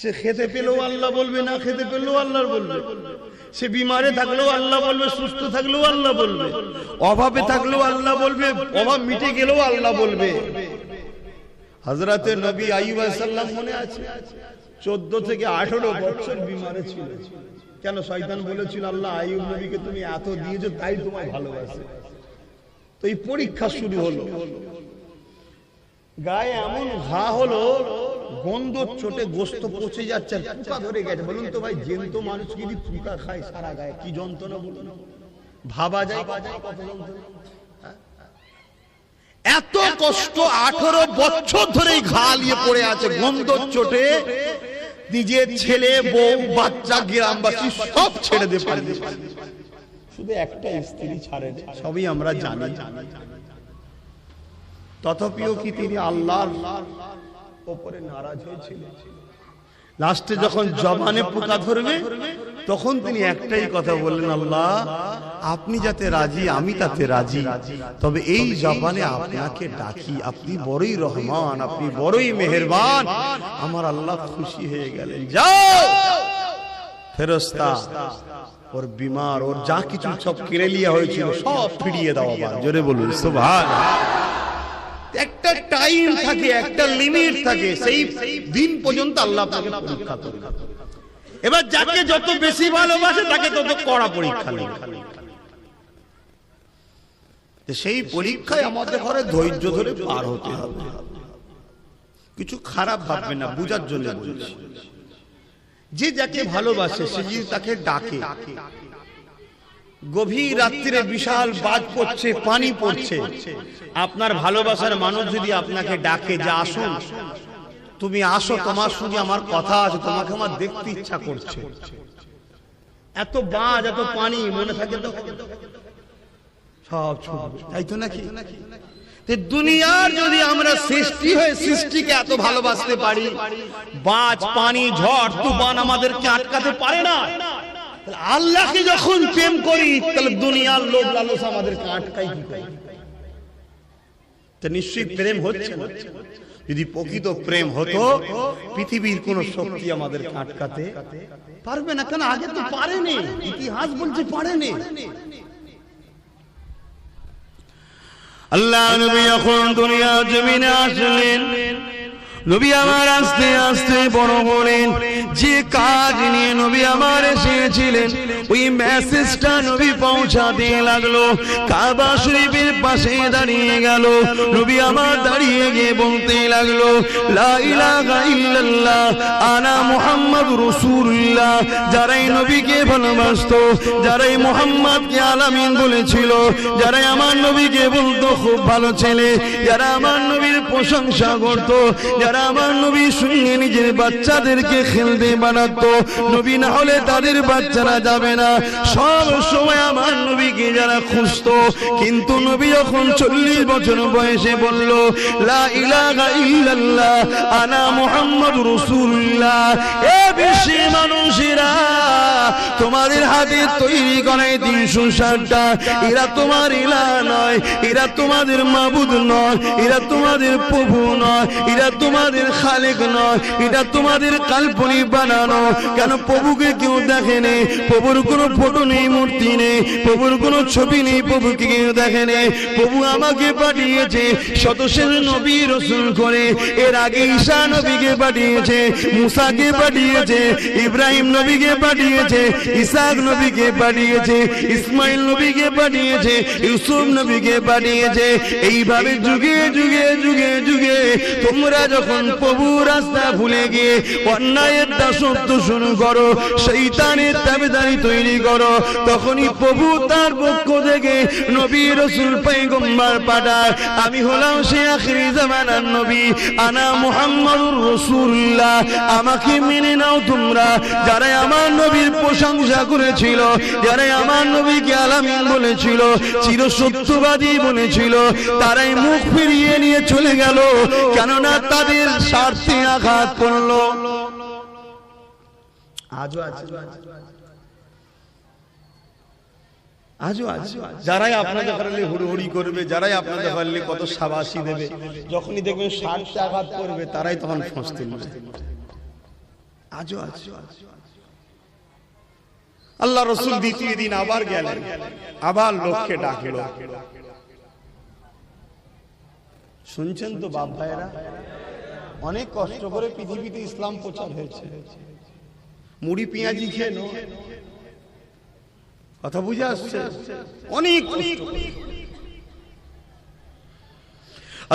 সে খেতে পেলেও আল্লাহ বলবে, না খেতে পেলেও আল্লাহর বলবে। সে বিমারে থাকলেও আল্লাহ বলবে, সুস্থ থাকলেও আল্লাহ বলবে, অভাবে থাকলেও আল্লাহ বলবে, অভাব মিটে গেলেও আল্লাহ বলবে। হযরতে নবী আইয়ুব আলাইহিস সালাম মনে আছে 14 থেকে 18 বছর বিমারে ছিল। কেন? শয়তান বলেছিল আল্লাহ আইয়ুব নবীকে তুমি এত দিয়েছো তাই তোমায় ভালোবাসে। তো এই পরীক্ষা শুরু হলো, গায়ে এমন ঘা হলো, গন্ধ চোটে গোস্ত পচে যাচ্ছে, পোকা ধরে গেছে। বলুন তো ভাই, জ্যান্ত মানুষ যদি পোকা খায় সারা গায়ে কি যন্ত্রণা বলুন, ভাবা যায় কত যন্ত্রণা। এত কষ্ট, 18 বছর ধরে ঘা নিয়ে পড়ে আছে, গন্ধ চোটে নিজের ছেলে বউ বাচ্চা গ্রামবাসী সব ছেড়ে দিয়ে পালিয়ে, শুধু একটা স্ত্রী ছাড়ে। সবই আমরা জানি। তথাপিও কি তিনি আল্লাহর উপরে নারাজ হয়েছিলেন? লাস্টে যখন জবানে পোকা ধরবে তখন তিনি একটাই কথা বললেন, আল্লাহ আপনি যাতে রাজি আমি তাতে রাজি, তবে এই জবানে আপনাকে ডাকি, আপনি বড়ই রহমান, আপনি বড়ই মেহেরবান। আমার আল্লাহ খুশি হয়ে গেলেন। যাও ফেরেশতা ওর বিমার, ওর যা কিছু সব কেড়ে লিয়া হয়েছিল সব ফিরিয়ে দাও। আবার জোরে বলুন সুবহানাল্লাহ। একটা টাইম থাকে, একটা লিমিট থাকে, সেই দিন পর্যন্ত আল্লাহ আপনাকে পরীক্ষা করে। এবার যাকে যত বেশি ভালোবাসে তাকে তত কড়া পরীক্ষা নেবে। সেই পরীক্ষায় আমাদের ঘরে ধৈর্য ধরে পার হতে হবে। কিছু খারাপ ভাববে না, বুঝার জন্য বলছি। যে যাকে ভালোবাসে সে যদি তাকে ডাকে, গভীর রাত্রিরে বিশাল বাজ পড়ছে, পানি পড়ছে, আপনার ভালোবাসার মানুষ যদি আপনাকে ডাকে যে আসুন, তুমি আসো, তোমার সঙ্গে আমার কথা আছে, তোমাকে আমার দেখতে ইচ্ছা করছে, এত বাজ এত পানি, মনে থাকে তো সব ছুটবে, তাই তো নাকি? দুনিয়ার যদি আমরা সৃষ্টি হয়ে সৃষ্টিকে এত ভালোবাসতে পারি, বাজ পানি ঝড় তুফান আমাদেরকে আটকাতে পারে না। আল্লাহকে যখন প্রেম করি তাহলে দুনিয়ার লোভ লালসা আমাদেরকে আটকায় কি করে? তো নিশ্চয়ই প্রেম হচ্ছে না। যদি প্রকৃত প্রেম হতো পৃথিবীর কোন শক্তি আমাদেরকে আটকাতে পারবে না। কেন? আগে তো পারেনি, ইতিহাস বলছে পারেনি। আল্লাহ নবী যখন দুনিয়া জমিনে আসলেন, নবী আমার আস্তে আস্তে বড় হলেন। যে কাজ নিয়ে নবী আমার এসেছিলেন ওই মেসেজটা নবী পৌঁছাতে লাগলো। কাবা শরীফের পাশে দাঁড়িয়ে গেল, নবী আমার দাঁড়িয়ে গিয়ে বলতে লাগলো, লা ইলাহা ইল্লাল্লাহ আনা মুহাম্মাদুর রাসূলুল্লাহ। যারাই নবীকে ভালোবাসতো, যারাই মুহাম্মদকে আলামিন বলেছিল, যারাই আমার নবীকে বলতো খুব ভালো ছেলে, যারা আমার নবীর প্রশংসা করতো, যারা আমার নবীর সঙ্গে নিজের বাচ্চাদেরকে খেলতে বানাতো, নবী না হলে তাদের বাচ্চারা যাবে না, সব সময় আমার নবীকে যারা খুঁজতো, কিন্তু নবী যখন 40 বছর বয়সে বলল লা ইলাহা ইল্লাল্লাহ আনা মুহাম্মাদুর রাসূলুল্লাহ, এ বিশ্বের মানুষেরা তোমাদের হাতে তৈরি করা 360টা, এরা তোমার ইলাহ নয়, এরা তোমাদের মাবুদ নয়, এরা তোমাদের প্রভু নয়, এরা তোমাদের খালেক নয়, এটা তোমাদের কাল্পনিক বানানো। কেন? প্রভুকে কেউ দেখেনি, প্রভুর কোনো ফটো নেই, মূর্তি নেই, প্রভুর কোনো ছবি নেই, প্রভুকে কেউ দেখেনি। প্রভু আমাকে পাঠিয়েছে শতশের নবী রাসূল করে। এর আগে ঈসা নবীকে পাঠিয়েছে, মুসাকে পাঠিয়েছে, ইব্রাহিম নবীকে পাঠিয়েছে, ইসহাক নবীকে পাঠিয়েছে, ইসমাইল নবীকে পাঠিয়েছে, ইউসুফ নবীকে পাঠিয়েছে। এইভাবে যুগে যুগে যুগে যুগে তোমরা যখন প্রভু রাস্তা ভুলে গিয়ে অন্যায়ের দাসত্ব শুরু করো, শয়তানের তাবেদারি তৈরি করো, তখনই প্রভু তার পক্ষ থেকে নবী রাসূল পয়গম্বর পাঠায়। আমি হলাম সে আখিরি জামানার নবী, আনা মুহাম্মাদুর রাসূলুল্লাহ। আমাকে মেনে নাও তোমরা। যারা আমার নবীর প্রশংসা করেছিল, যারা আমার নবীকে আলামিন বলেছিল, চিরসত্যবাদী বলেছিল, তারাই মুখ ফিরিয়ে নিয়ে চলে গেল, কেননা তাদের স্বার্থে আঘাত করলো। আজও আছে, আজও আছে যারাই আপনাদের পারলে হুড়োহুড়ি করবে, যারাই আপনাদের পারলে কত শাবাশি দেবে, যখনই দেখবেন স্বার্থে আঘাত করবে তারাই তখন ফসতে নেবে। আজও আছে। আল্লাহ রসুল দ্বিতীয় দিন আবার গেলেন, আবার লোককে ডাকলো। শুনছেন তো বাপ ভাইরা, অনেক কষ্ট করে পৃথিবীতে ইসলাম প্রচার হয়েছে, মুড়ি পেঁয়াজি খেয়ে নো, কথা বুঝে আসছে, অনেক কষ্ট।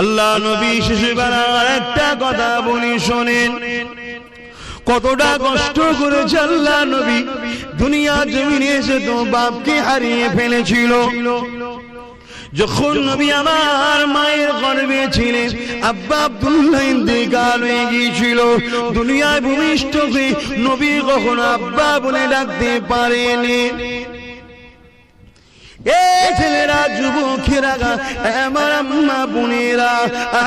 আল্লাহ নবী শেষবেলার একটা কথা বলি শোনেন, কতটা কষ্ট করেছে আল্লাহ নবী। দুনিয়া জমিনে এসে তো বাপকে হারিয়ে ফেলেছিল। যখন নবী আমার মায়ের গর্ভে ছিলেন, আব্বা আব্দুল্লাহ ইন্তেকাল হয়ে গিয়েছিল। দুনিয়ায় ভূমিষ্ঠ হয়ে নবী কখনো আব্বা বলে ডাকতে পারেনি। ছেলেরা, যুবকেরা, আমার আম্মা বোনেরা,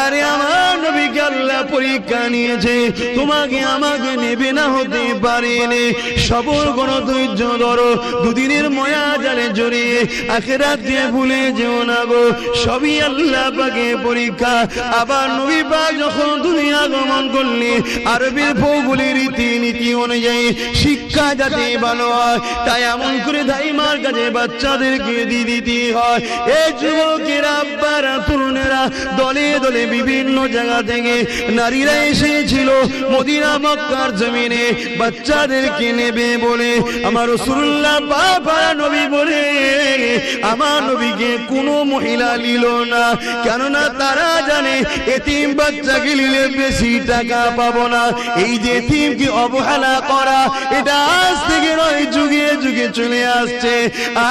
আরে আমার নবীকে আল্লাহ পরীক্ষা নিয়েছে, তোমাকে আমাকে নেবে না, হতে পারেনি। সবর করো, ধৈর্য ধরো, দুদিনের ময়া জালে জড়িয়ে আখিরাতকে ভুলে যেও না গো, সবই আল্লাহ পাকে পরীক্ষা। আবার নবী পাক যখন দুনিয়া গমন করলে, আরবের ভৌগোলিক রীতিনীতি অনুযায়ী শিক্ষা যাতে ভালো হয়, তাই এমন করে দাইমার কাছে বাচ্চাদেরকে দিতে হয়। এই যুবকেরা, আব্বারা, তরুণেরা, দলে দলে বিভিন্ন জায়গা থেকে নারীরা এসেছিল মদিনা মক্কার জমিনে বাচ্চাদেরকে নেবে বলে। আমার রাসূলুল্লাহ বাবা নবী বলে, আমার নবীকে কোনো মহিলা নিল না, কেননা তারা জানে এতিম বাচ্চাকে নিলে বেশি টাকা পাবো না। এই যে এতিমকে অবহেলা করা, এটা আজ থেকে নয়, যুগে যুগে চলে আসছে।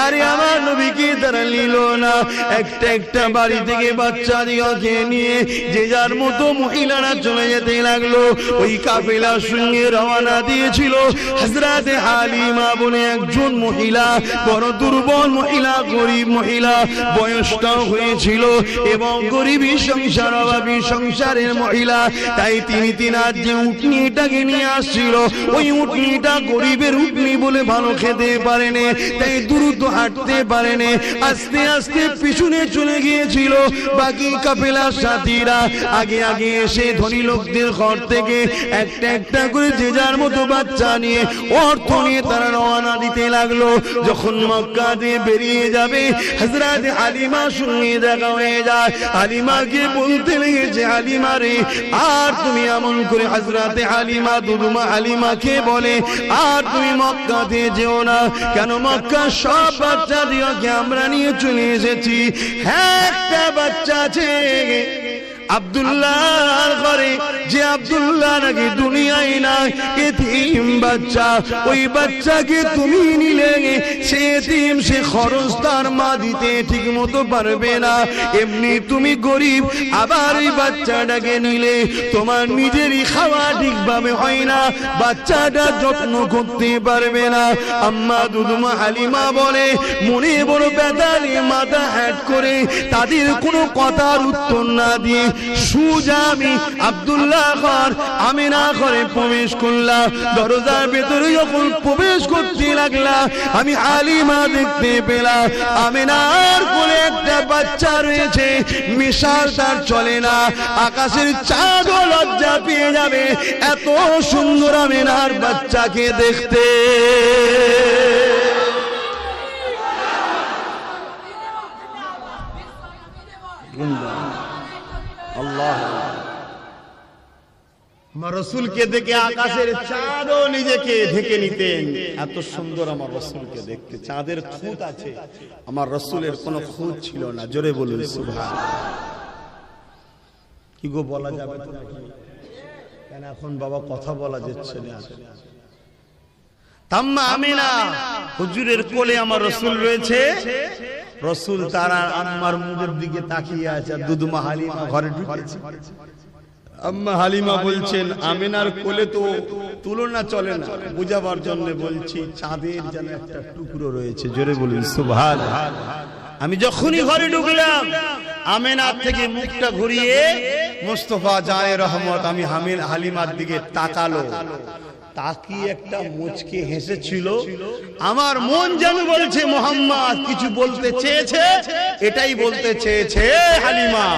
আরে আমার নবীকে তারা নিল না। একটা একটা বাড়ি থেকে বাচ্চা দিকে নিয়ে যে যার মতো মহিলারা চলে যেতে লাগলো। ওই কাফেলার সঙ্গে রওনা দিয়েছিল হযরতে হালিমা বলে একজন মহিলা, বড় দুর্বল মহিলা, গরিব মহিলা, বয়সটা হয়েছিল এবং গরিবী সংসার, অভাবী সংসারের মহিলা। তাই তিনি তিনার যে উটনিটাকে নিয়ে আসছিল, ওই উটনিটা গরিবের উটনি বলে ভালো খেতে পারেনি, তাই দ্রুত হাঁটতে পারেনি, আস্তে আস্তে পিছনে চলে গিয়েছিল। বাকি কাফেলার সাথীরা আগে আগে এসে ধনী লোকদের ঘর থেকে একটা একটা করে যে যার মতো বাচ্চা নিয়ে, অর্থ নিয়ে তারা রওনা দিতে লাগলো। যখন মক্কা দিয়ে বেরিয়ে যাবে, হযরত হালিমার সঙ্গে দেখা হয়ে যায়। হালিমাকে বলতে লেগেছে, হালিমা রে, আর তুমি এমন করে, হযরত হালিমা দুদুমা হালিমাকে বলে, আর তুমি মক্কাতে যেও না, কেন মক্কা সব বাচ্চা দিওকে আমরা নিয়ে চলে এসেছি। হ্যাঁ, একটা বাচ্চা আছে আব্দুল্লাহর ঘরে, যে আব্দুল্লাহ নাকি দুনিয়ায় নাই, এতিম বাচ্চা। ওই বাচ্চাকে তুমি নিলে, সে এতিম, সে খরচ তার মা দিতে ঠিক মতো পারবে না। এমনি তুমি গরিব, আবার ওই বাচ্চাটাকে নিলে তোমার নিজেরই খাওয়া ঠিকভাবে হয় না, বাচ্চাটা যত্ন করতে পারবে না। আম্মা দুদুমা হালিমা বলে, মনে বড় ব্যথা নিয়ে মাথা হ্যাট করে তাদের কোনো কথার উত্তর না দিয়ে সুজা আমি আব্দুল্লাহ ঘর, আমিনা ঘরে প্রবেশ করলাম। দরজার ভেতরে যখন প্রবেশ করতে লাগলাম, আমি হালিমা দেখতে পেলাম আমিনার কোলে একটা বাচ্চা রয়েছে। মিশাল তার চলে না, আকাশের চাঁদও লজ্জা পেয়ে যাবে এত সুন্দর আমিনার বাচ্চাকে দেখতে। আমার রসুলকে দেখে আকাশের চাঁদও নিজেকে ঢেকে নিতেন, এত সুন্দর আমার রসুলকে দেখতে। চাঁদের খুঁত আছে, আমার রসুলের কোনো খুঁত ছিল না। জোরে বলুন সুবহানাল্লাহ। কি গো, বলা যাবে তো নাকি? কেন এখন বাবা কথা বলা যাচ্ছে না? তাম্মা আমিনা হুজুরের কোলে আমার রসুল রয়েছে। রসুল তারা আম্মার মুখের দিকে তাকিয়ে আছে। দুদুমা হালিমা ঘরে ঢুকেছে। আম্মা হালিমা বলছেন, আমিনার কোলে তো তুলনা চলে না, বুঝাবার জন্য বলছি, চাঁদের যেন একটা টুকরো রয়েছে। জোরে বলুন সুবহানাল্লাহ। আমি যখনই ঘরে ঢুকলাম, আমিনার থেকে মুখটা ঘুরিয়ে মুস্তাফা জানে রহমত আমি হালিমার দিকে তাকালো। তাকিয়ে একটা মুচকে হেসেছিল। আমার মন যেন বলছে, মোহাম্মদ কিছু বলতে চেয়েছে, এটাই বলতে চেয়েছে। হালিমা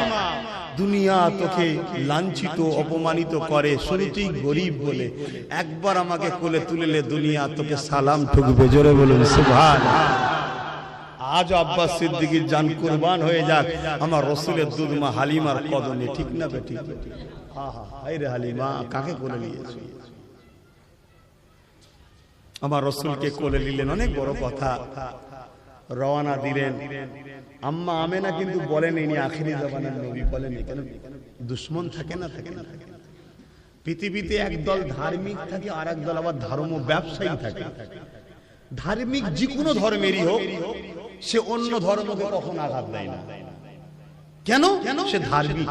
দুনিয়া তোকে লাঞ্ছিত অপমানিত করে, শুরুতেই গরিব বলে, একবার আমাকে কোলে তুলেলে দুনিয়া তোকে সালাম ঠুকবে। জোরে বলুন সুবহানাল্লাহ। আজ আব্বাস সিদ্দিকীর জান কুরবান হয়ে যাক আমার রসুলের দুধ মা হালিমার কদমে, ঠিক না বেটি? হায় রে হালিমা, কাকে কোলে নিয়েছে? আমার রসুলকে কোলে নিলেন, অনেক বড় কথা। রওনা দিলেন। আম্মা আমেনা কিন্তু বলেন ইনি আখিরি জামানার নবী, বলেন কেন? দুশ্মন থাকে না, থাকে না। পৃথিবীতে একদল ধার্মিক থাকে, আর একদল আবার ধর্ম ব্যবসায়ী থাকে। ধার্মিক যে কোনো ধর্মেরই হোক, সে অন্য ধর্মকে কখনো আঘাত দেয় না। কেন? সে ধার্মিক।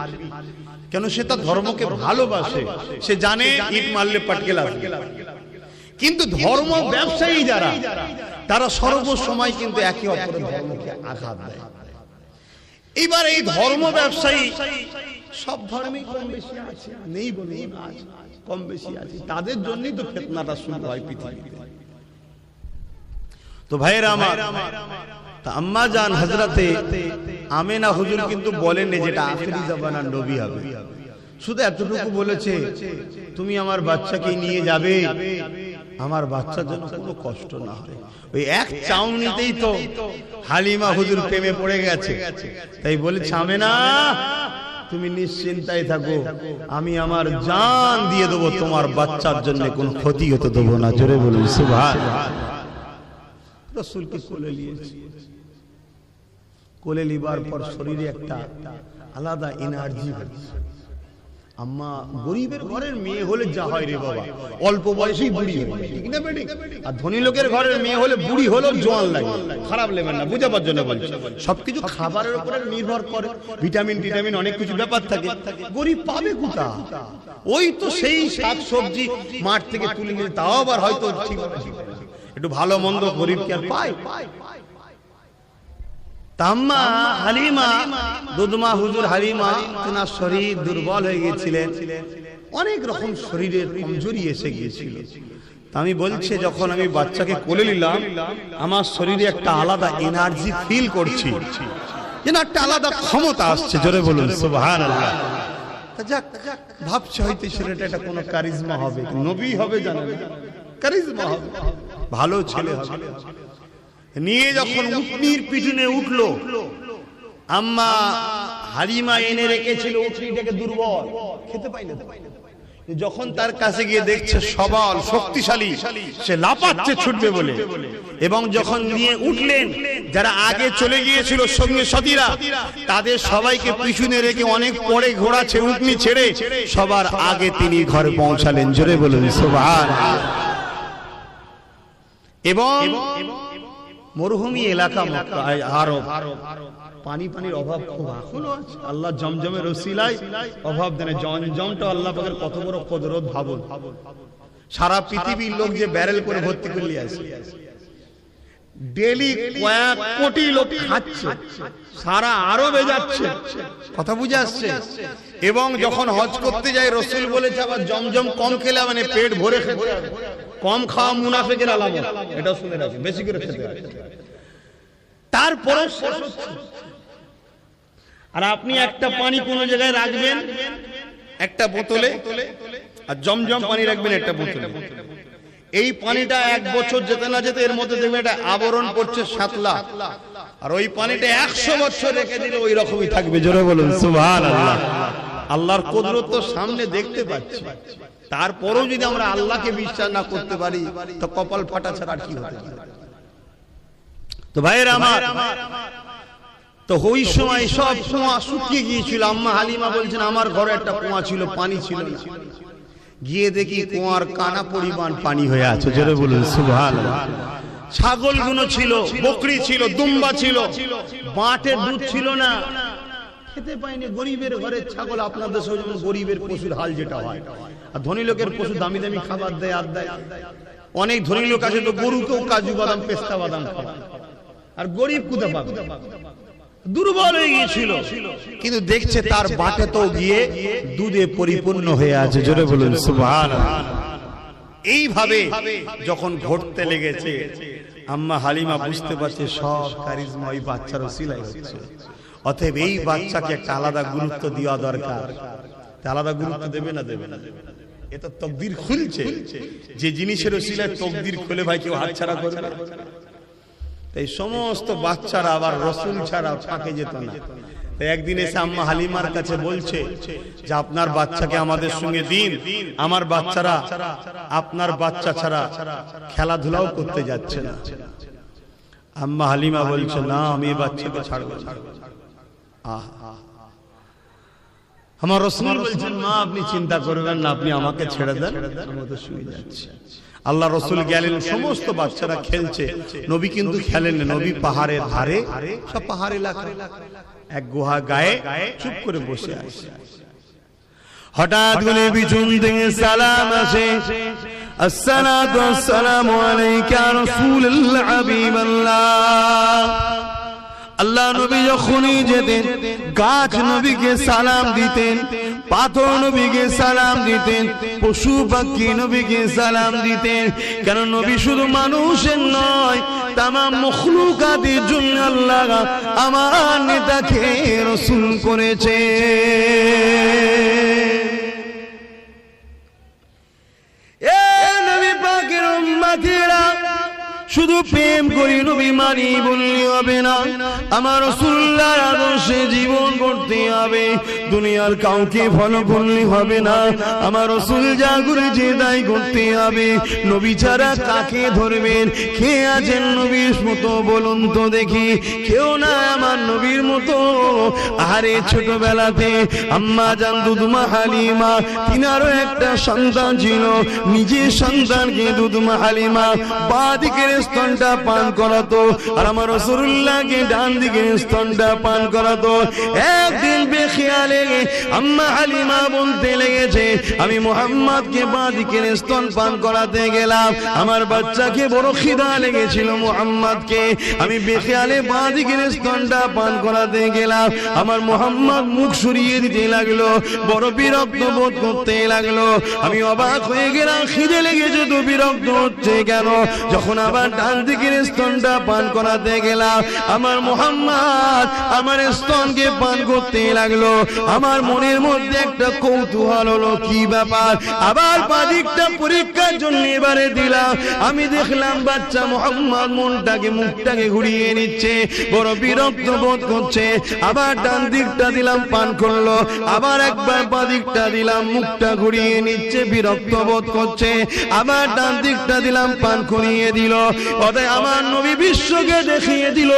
কেন? সে তার ধর্মকে ভালোবাসে। সে জানে ইট মারলে পাটকেল আসবে। কিন্তু ধর্ম ব্যবসায়ী যারা, তারা সর্বসময় কিন্তু একে অপরের ধর্মকে আঘাত দেয়। এবার এই ধর্ম ব্যবসায়ী সব ধর্মেই কম বেশি আছে, নেই বলুন, আজ কম বেশি আছে। তাদের জন্যই তো ফিতনাটা শুরু হয় পৃথিবীতে। তো ভাইয়েরা আমার, তা আম্মা জান হযরতে আমেনা হুজুর কিন্তু বলেননি যেটা আখিরি জামানার নবী হবে। শুধু এতটুকু বলেছে, তুমি আমার বাচ্চাকে নিয়ে যাবে, আমার বাচ্চার জন্য কোনো কষ্ট না হয়। ওই এক চাউনিতেই তো হালিমা হুজুর প্রেমে পড়ে গেছে। তাই বলেছে, আমেনা তুমি নিশ্চিন্তায় থাকো, আমি আমার জান দিয়ে দেবো, তোমার বাচ্চার জন্য কোনো ক্ষতি হতে দেবো না। জোরে বলুন সুবহানাল্লাহ। রাসূলকে কোলে নিয়েছি। কোলে লিবার পর শরীরে একটা আলাদা এনার্জি হচ্ছে। আম্মা গরিবের ঘরের মেয়ে হলে যা হয় রে বাবা, অল্প বয়সেই বুড়ি হয়, ঠিক না বেটি? আর ধনী লোকের ঘরের মেয়ে হলে বুড়ি হলেও জোয়ান লাগে। খারাপ লেবেন না, বুঝাবার জন্য বলছি। সবকিছু খাবারের উপরে নির্ভর করে, ভিটামিন টিটামিন অনেক কিছু ব্যাপার থাকে। গরিব পাবে কোথা? ওই তো সেই শাক সবজি মাঠ থেকে তুলে নিয়ে, তাও আবার হয়তো ঠিক একটু ভালো মন্দ গরিব কি আর পায়? আম্মা হালিমা, দুধমা হুজুর হালিমা, তেনার শরীর দুর্বল হয়ে গিয়েছিলেন, অনেক রকম শরীরের কমজোরি এসে গিয়েছিল। আমি বলছি, যখন আমি বাচ্চাকে কোলে নিলাম, আমার শরীরে একটা আলাদা এনার্জি ফিল করছি, যেন একটা আলাদা ক্ষমতা আসছে। জোরে বলুন সুবহানাল্লাহ। যাক, ভাবছি হয়তো ছেলেটা এটা কোনো কারিজমা হবে, নবী হবে, জানেন, কারিজমা হবে, ভালো ছেলে হবে। নিয়ে যখন উটনির পিছনে উঠলো, আম্মা হালিমা এনে রেখেছিল উটনিটাকে, দুর্বল, খেতে পাই না। যখন তার কাছে গিয়ে দেখছে সবল শক্তিশালী, সে লাফাচ্ছে ছুটবে বলে। এবং যখন নিয়ে উঠলেন, যারা আগে চলে গিয়েছিল সঙ্গে সাথীরা, তাদের সবাইকে পিছনে রেখে অনেক পরে ঘোড়া উটনি ছেড়ে সবার আগে তিনি ঘরে পৌঁছালেন। জোরে বলুন সুবহানাল্লাহ। এবং মরুভূমি এলাকা আরব, পানির অভাব খুব এখনো আছে। আল্লাহ জমজমের ওসিলায় অভাব দেন। জমজমটা আল্লাহ পাকের কত বড় কুদরত ভাবুন। সারা পৃথিবীর লোক যে ব্যারেল করে ভর্তি করে আসে, ডেলি কয়েক কোটি লোক খাচ্ছে, সারা আরবে যাচ্ছে। কথা বুঝে আসছে? এবং যখন হজ করতে যায়, রসুল বলেছে আবার জমজম কম খেলে মানে পেট ভরে খেতে হবে। কম খাওয়া মুনাফিকের আলামত, এটা শুনে রাখেন, বেশি করে খেতে হবে। তারপরে আর আপনি একটা পানি কোন জায়গায় রাখবেন একটা বোতলে, আর জমজম পানি রাখবেন একটা বোতলে। এই পানিটা 1 বছর যেতে না যেতে এর মধ্যে দেখবেন একটা আবরণ পড়ছে সাতলা, আর ওই পানিটা 100 বছর রেখে দিলে ওই রকমই থাকবে। জোরে বলুন সুবহানাল্লাহ। আল্লাহর কুদরত তো সামনে দেখতে পাচ্ছি, তারপরেও যদি আমরা আল্লাহকে বিশ্বাস না করতে পারি, তো কপাল ফাটা ছাড়া কি হতে পারে? তো ভাইয়েরা আমার, তো ওই সময় সব কুয়া শুকিয়ে গিয়েছিল। আম্মা হালিমা বলছেন, আমার ঘরে একটা কুয়া ছিল, পানি ছিল না। গিয়ে দেখি কুয়ার কানা পরিমাণ পানি হয়ে আছে। জোরে বলুন সুবহানাল্লাহ। ছাগলগুলো ছিল, বকরি ছিল, দুম্বা ছিল, বাটের দুধ ছিল না, খেতে পাইনি। গরিবের ঘরের ছাগল, আপনাদের সঙ্গে যেমন গরিবের পশুর হাল যেটা হয়, আর ধনী লোকের পশু দামি দামি খাবার দেয়, আর দেয়। অনেক ধনী লোক আছে তো গরুকেও কাজু বাদাম পেস্তা বাদাম খাওয়ায়, আর গরিব কোথায় পাবে? দুর্বল হয়ে গিয়েছিল, কিন্তু দেখছে তার বাটে তো গিয়ে দুধে পরিপূর্ণ হয়ে আছে। জোরে বলুন সুবহানাল্লাহ। এইভাবে যখন ঘটতে লেগেছে, আম্মা হালিমা বুঝতে পারছে সব কারিজমা ওই বাচ্চার ওসিলায় হচ্ছে। অতএব এই বাচ্চাকে একটা আলাদা গুরুত্ব দেওয়া দরকার। আলাদা গুরুত্ব দেবে না দেবে না? এটা তকদির খুলছে, যে জিনিসের ওসিলায় তকদির খুলে ভাই কেউ হাতছাড়া করবে না। এই সমস্ত বাচ্চারা আবার রসুল ছাড়া ফাঁকে যেত না। একদিন এসে আম্মা হালিমার কাছে বলছে যে আপনার বাচ্চাকে আমাদের সঙ্গে দিন, আমার বাচ্চারা আপনার বাচ্চা ছাড়া খেলাধুলাও করতে যাচ্ছে না। আম্মা হালিমা বলছে না, আমি এই বাচ্চাকে ছাড়বো না। আমার রাসূল বলছেন মা আপনি চিন্তা করবেন না, আপনি আমাকে ছেড়ে দেন, আমি তো শুয়ে যাচ্ছি। আল্লাহ রাসূল গেলেন, সমস্ত বাচ্চারা খেলছে, নবী কিন্তু খেলেন না। নবী পাহাড়ের ধারে, সব পাহাড় এলাকা, এক গুহা গায়ে চুপ করে বসে আছে। হঠাৎ করে পিছন থেকে সালাম আসে, আসসালাতু ওয়াসসালামু আলাইকা রাসূলুল্লাহ হাবিবাল্লাহ। আল্লাহ নবী যখনই যেতেন গাছ নবীকে সালাম দিতেন, পাথর নবীকে সালাম দিতেন, পশু পাখি নবীকে সালাম দিতেন। কেন নবী শুধু মানুষের নয়, তামাম মখলুকাতের জন্য আল্লাহ আমার নেতাকে রাসূল করেছে। এ নবী পাকের উম্মতিরা শুধু প্রেম করি নবী মানি বললে হবে না, আমার রাসূলুল্লাহর আদর্শে জীবন করতে হবে। দুনিয়ার কাউকে ফলো করলে হবে না, আমার রাসূল যা করেছে তাই করতে হবে। নবী ছাড়া কাকে ধরবেন? কে আছেন নবীর মতো বলুন তো দেখি? কেউ না আমার নবীর মতো। আরে ছোটবেলাতে আম্মা জান দুধমা হালিমা, তিনারও একটা সন্তান ছিল, নিজের সন্তানকে দুধমা হালিমা বাঁ দিকের স্তনটা পান করাতো, আর আমার রাসূলুল্লাহকে ডান দিকের স্তনটা পান করাতো। একদিন বেখেয়ালে আম্মা হালিমা বলতে লেগেছে, আমি মুহাম্মদকে বাঁ দিকের স্তন পান করাতে গেলাম, আমার বাচ্চাকে বড় খিদা লেগেছিল মুহাম্মদকে, আমি বেখেয়ালে বাঁ দিকের স্তনটা পান করাতে গেলাম, আমার মুহাম্মদ মুখ সরিয়ে দিতে লাগলো, বড় বিরক্ত বোধ করতে লাগলো। আমি অবাক হয়ে গেলাম, খিদে লেগেছে তো বিরক্ত হচ্ছে কেন? যখন আবার ডান দিকের স্তনটা পান করাতে গেলাম, আমার মুহাম্মদ আমার স্তনকে পান করতে লাগলো। আমার মনের মধ্যে একটা কৌতূহল হলো, কি ব্যাপার? আবার বাঁ দিকটা পরীক্ষার জন্য এবারে দিলাম, আমি দেখলাম বাচ্চা মুহাম্মদ মনটাকে মুখটাকে ঘুরিয়ে নিচ্ছে, বড় বিরক্ত বোধ করছে। আবার ডান দিকটা দিলাম, পান করলো, আবার একবার বাঁ দিকটা দিলাম, মুখটা ঘুরিয়ে নিচ্ছে, বিরক্ত বোধ করছে। আবার ডান দিকটা দিলাম, পান করিয়ে দিল। অতএব আমার নবী বিশ্বকে দেখিয়ে দিল,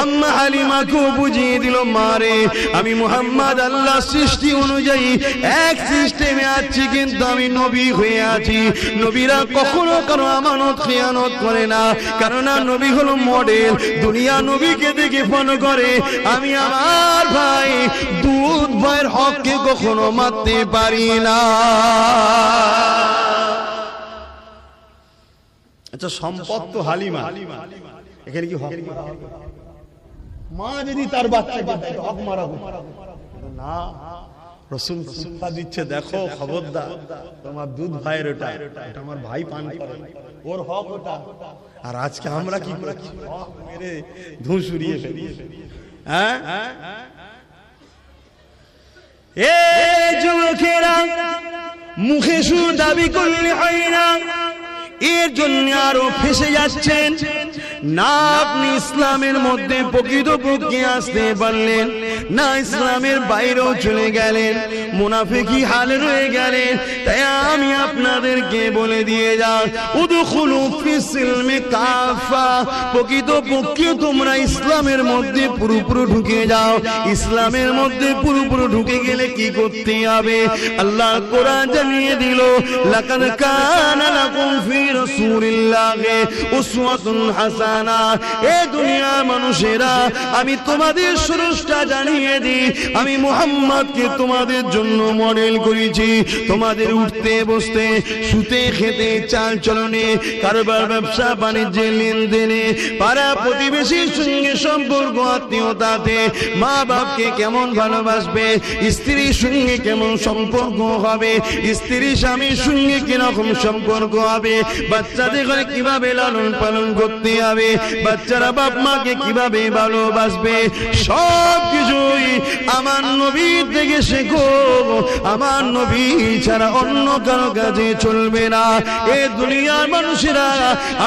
আম্মা হালিমাকেও বুঝিয়ে দিল, মারে আমি মুহাম্মদ আল্লাহ সৃষ্টি অনুযায়ী এক সিস্টেমে আছি, কিন্তু আমি নবী হয়ে আছি। নবীরা কখনো কারো আমানত খেয়ানত করে না, কারণ নবী হলো মডেল, দুনিয়া নবীকে দেখে ফলো করে। আমি আমার ভাই দুধ ভাইয়ের হককে কখনো মারতে পারি না। আচ্ছা, সম্পদ তো হালিমা, এখানে কি হক? মা যদি তার বাচ্চাকে হক মারা না, রাসূল শিক্ষা দিচ্ছে, দেখো খবরদার, তোমার দুধ ভাইয়ের ওটা, এটা আমার ভাই পান করে, ওর হক ওটা। আর আজকে আমরা কি করে হক মেরে ধুস উড়িয়ে ফেলি। হ্যাঁ, এ যুবকেরা, মুখে শুধু দাবি করলে হয় না, এর জন্য আরো ফেসে যাচ্ছেন না। আপনি ইসলামের মধ্যে প্রকৃতপক্ষে আসতে পারলেন না, ইসলামের বাইরেও চলে গেলেন, মুনাফিকি হালে রয়ে গেলেন। তাই আমি আপনাদেরকে বলে দিয়ে যাও, উদখুলু ফিস সিলমি কাফা, প্রকৃতপক্ষে তোমরা ইসলামের মধ্যে পুরোপুরি ঢুকে যাও। ইসলামের মধ্যে পুরোপুরি ঢুকে গেলে কি করতে হবে? আল্লাহ কোরআন জানিয়ে দিল, লাকাদ কানা লাকুম ফি রাসূলিল্লাহি উসওয়াতুন হাসানা। এ দুনিয়ার মানুষেরা, আমি তোমাদের স্রষ্টা জানিয়ে দিই, আমি মুহাম্মদকে তোমাদের জন্য মডেল করেছি। তোমাদের উঠতে বসতে, শুতে খেতে, চাল চলনে, কারবার ব্যবসা বাণিজ্যে, লেনদেনে, পাড়া প্রতিবেশীর সঙ্গে সম্পর্ক, আত্মীয়তাতে, মা বাপকে কেমন ভালোবাসবে, স্ত্রীর সঙ্গে কেমন সম্পর্ক হবে, স্ত্রী স্বামীর সঙ্গে কিরকম সম্পর্ক হবে, বাচ্চাদের ঘরে কিভাবে লালন পালন করতে হবে, যাবে, বাচ্চারা বাপ মাকে কিভাবে ভালোবাসবে, সব কিছুই আমার নবীর থেকে শেখো। আমার নবী ছাড়া অন্য কারো কাছে চলবে না। এ দুনিয়ার মানুষেরা,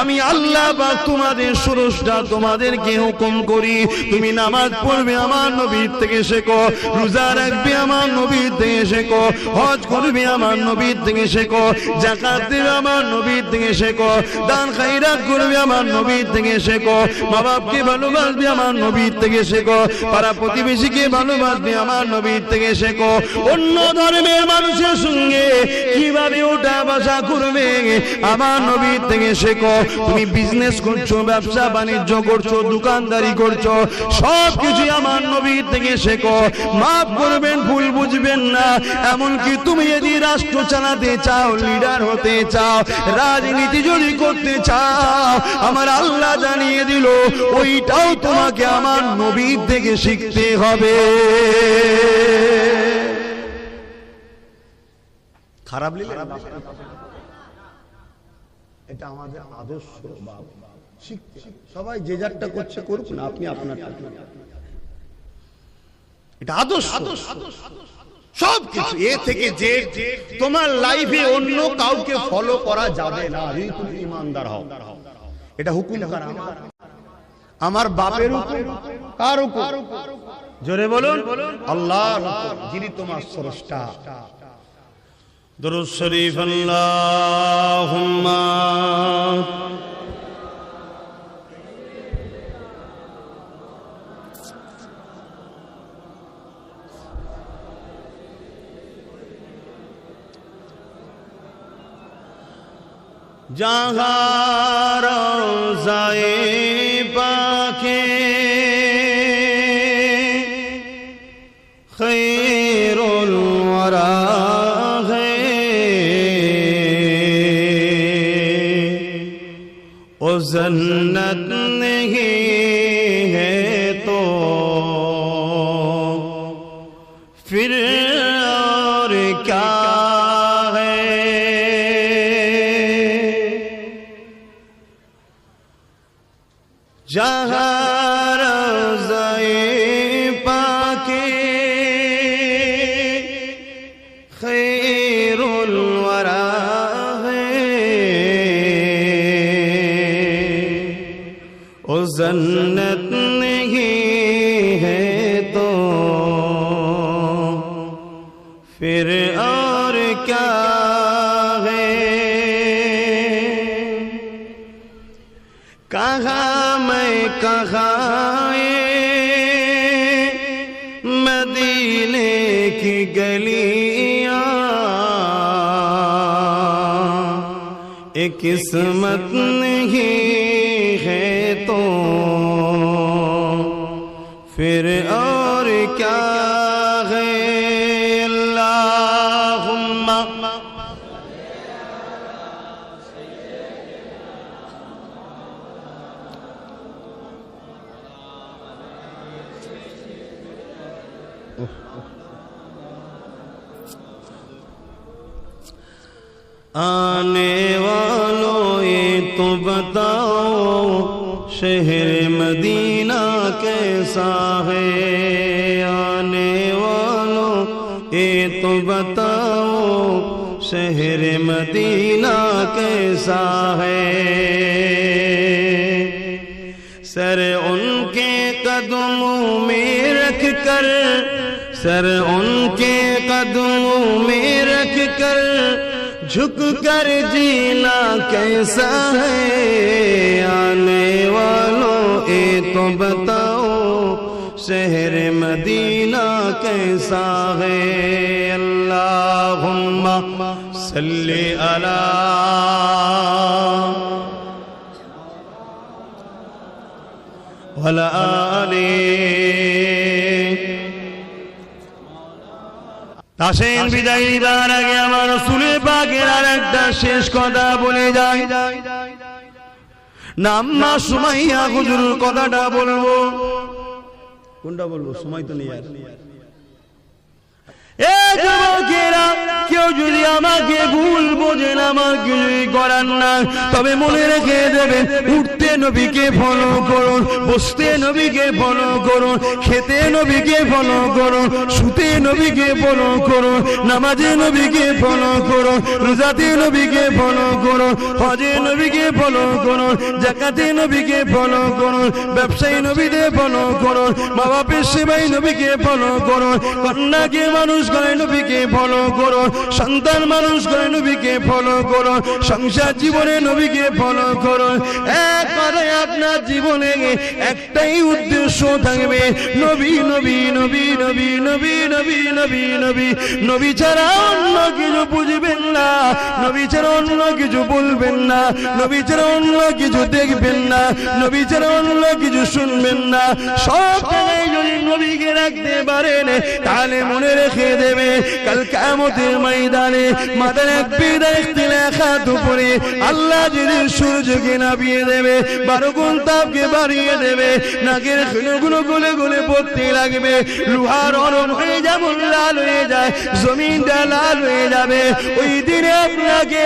আমি আল্লাহ পাক তোমাদের স্রষ্টা, তোমাদেরকে হুকুম করি তুমি নামাজ পড়বে আমার নবীর থেকে শেখো, রোজা রাখবে আমার নবীর থেকে শেখো, হজ করবে আমার নবীর থেকে শেখো, যাকাত দেবে আমার নবীর থেকে শেখো, দান খায়রাত করবে আমার নবীর থেকে শেখো, মা বাপকে ভালোবাসবে আমার নবীর থেকে শেখো, পাড়া প্রতিবেশীকে ভালোবাসবে আমার নবীর থেকে শেখো, অন্য ধর্মের মানুষের সঙ্গে কিভাবে ওঠা বসা করবে আমার নবীর থেকে শেখো। তুমি বিজনেস করছো, ব্যবসা বাণিজ্য করছো, দোকানদারি করছো, সব কিছু আমার নবীর থেকে শেখো। মাফ করবেন, ভুল বুঝবেন না। এমনকি তুমি যদি রাষ্ট্র চালাতে চাও, লিডার হতে চাও, রাজনীতি যদি করতে চাও, আমার আল্লাহ জানিয়ে দিল ওইটাও তোমাকে আমার নবীর থেকে শিখতে হবে। খারাপ এটা আমাদের আদর্শ, শিখতে সবাই যে যারটা করছে করুক না, আপনি আপনারটা, এটা আদর্শ। সব কিছু এ থেকে যে তোমার লাইফে অন্য কাউকে ফলো করা যাবে না, যদি তুমি ইমানদার হও। এটা হুকুম কার? আমার বাপের হুকুম। কার হুকুম? জোরে বলুন, আল্লাহর হুকুম, যিনি তোমার স্রষ্টা। দুরূদ শরীফ আল্লাহুম্মা जहाँ रोज़ाए पाके खैरुल वरा है, ओ जन्नत नहीं है तो फिर और क्या जहाँ रोज़ाए पाके खैरुल वरा है, ओ जन्नत नहीं है तो फिर और क्या है। कहाँ कहाँ मदीने की गलियां, एक किस्मत नहीं है तो फिर और क्या है। अल्लाहुम्मा आने वालों ये तो बताओ शहर मदीना कैसा है। आने वालों ये तो बताओ शहर मदीना कैसा है। सर उनके कदमों में रख कर, सर उनके कदमों में रख कर झुक कर जीना कैसा है। आने वालों ये तो बताओ शहर मदीना कैसा है। अल्लाहुम्मा सल्ली अला वला आली। তাসেন বিদায় নিবার আগে আমার রাসূলের পাকের আরেকটা শেষ কথা বলে যায়। না আম্মা সুমাইয়া হুজুরের কথাটা বলবো। কোনটা বলবো? সময় তো নেই আর। এ যুবকেরা, কেউ যদি আমাকে ভুল বোঝেন, আমার কিছুই করার না, তবে মনে রেখে দেবেন, উঠতে নবীকে ফলো করুন, বসতে নবীকে ফলো করুন, খেতে নবীকে ফলো করুন, শুতে নবীকে ফলো করুন, নামাজে নবীকে ফলো করুন, রোজাতে নবীকে ফলো করুন, হজে নবীকে ফলো করুন, যাকাতে নবীকে ফলো করুন, ব্যবসায়ী নবীকে ফলো করুন, মা বাপের সেবাই নবীকে ফলো করুন, কন্যাকে মানুষ করে নবীকে ফলো করুন, সন্তান মানুষ করে নবীকে ফলো করুন, সংসার জীবনে নবীকে ফলো করুন। এক কথায় আপনার জীবনে একটাই উদ্দেশ্য থাকবে, নবী নবী নবী নবী নবী নবী নবী নবী। নবী ছাড়া অন্য কিছু বুঝবেন না, নবী ছাড়া অন্য কিছু বলবেন না, নবী ছাড়া অন্য কিছু দেখবেন না, নবী ছাড়া অন্য কিছু শুনবেন না। সব জায়গায় যদি নবীকে রাখতে পারেন, তাহলে মনে রেখে দেবে, কাল কিয়ামতের ময়দানে মাথার এক বিদায় লেখার উপরে আল্লাহ যেদিন সূর্যকে নামিয়ে দেবে, 12 গুণ তাপকে বাড়িয়ে দেবে, নাকের খুলগুলো গলে গলে পড়তে লাগবে, লোহার নরম হয়ে যেমন লাল হয়ে যায়, জমিনটা লাল হয়ে যাবে। ওই দিনে আপনাকে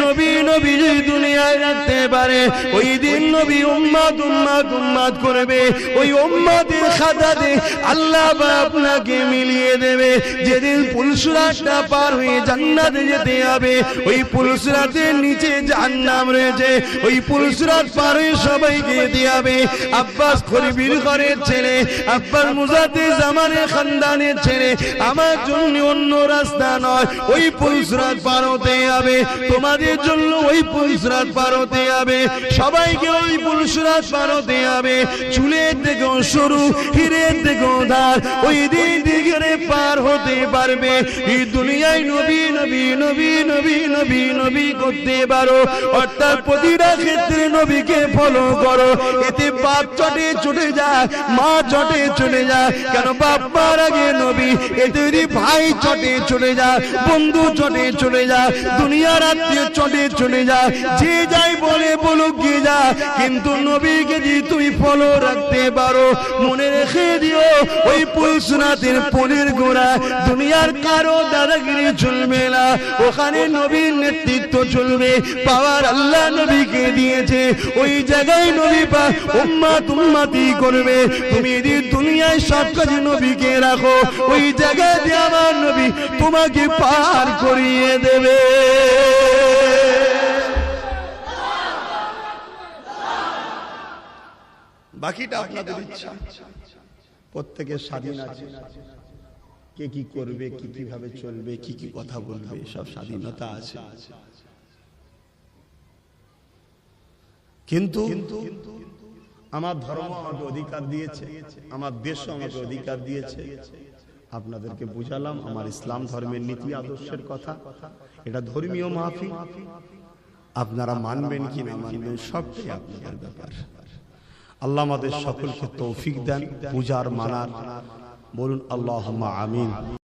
নবী নবী যদি দুনিয়ায় রাখতে পারে, ওই দিন নবী উম্মত উম্মত উম্মত করবে, ওই উম্মতের খাতাতে আল্লাহ আপনাকে মিলিয়ে দেবে। যেদিন পুলসিরাতটা পার হয়ে জান্নাতে যেতে হবে, ওই পুলসিরাতের নিচে জাহান্নাম রয়েছে, ওই পুলসিরাত পার হয়ে সবাইকে যেতে হবে। আব্বাস খলিবির ঘরের ছেলে, আব্বাস মুজাদ্দিদ জামানের খানদানের ছেলে, আমার জন্য অন্য রাস্তা নয়, ওই পুলসিরাত পার হতে হবে, তোমাদের জন্য ওই পুলসিরাত পার হতে হবে, সবাইকে ওই পুলসিরাত পার হতে হবে। চুলের থেকেও সরু, হিরের থেকেও ধার, ওই দিন দিকে পার হতে পারবে। এই দুনিয়ায় নবী নবী নবী নবী নবী নবী করতে পারো, অর্থাৎ প্রতিটা ক্ষেত্রে নবীকে ফলো করো। এতে বাপ চটে চটে যায়, মা চটে চলে যায়, কেন বাপ মার আগে নবী। এতে যদি ভাই চটে চলে যায়, বন্ধু চটে চলে যায়, দুনিয়ার আত্মীয় চটে চলে যায়, যে যাই বলে বলুক গিয়ে যা, কিন্তু নবীকে যদি তুমি ফলো রাখতে পারো, মনে রেখে দিও, ওই পুলসিরাতের পনের গোড়া দুনিয়ার কারো দাদাগিরি চলবে না, ওখানে নবীর নেতৃত্ব চলবে। পাওয়ার আল্লাহ নবীকে দিয়েছে, ওই জায়গায় নবী পা উম্মত উম্মতি করবে। তুমি যদি দুনিয়ায় সব কাজে নবীকে রাখো, ওই জায়গাতে আমার নবী তোমাকে পার করিয়ে দেবে। বাকিটা আপনাদের ইচ্ছা, প্রত্যেকের স্বাধীন আছে, কে কি করবে, কি কিভাবে চলবে, কি কি কথা বলবে, সব স্বাধীনতা আছে। কিন্তু আমার ধর্ম আমাকে অধিকার দিয়েছে, আমার দেশও আমাকে অধিকার দিয়েছে। আপনাদেরকে বুঝালাম আমার ইসলাম ধর্মের নীতি আদর্শের কথা। এটা ধর্মীয় মাহফিল, আপনারা মানবেন কি না মানবেন সবটাই আপনাদের ব্যাপার। আল্লাহ আমাদের সকলকে তৌফিক দেন বুঝার মানার। বলুন আল্লাহুম্মা আমিন।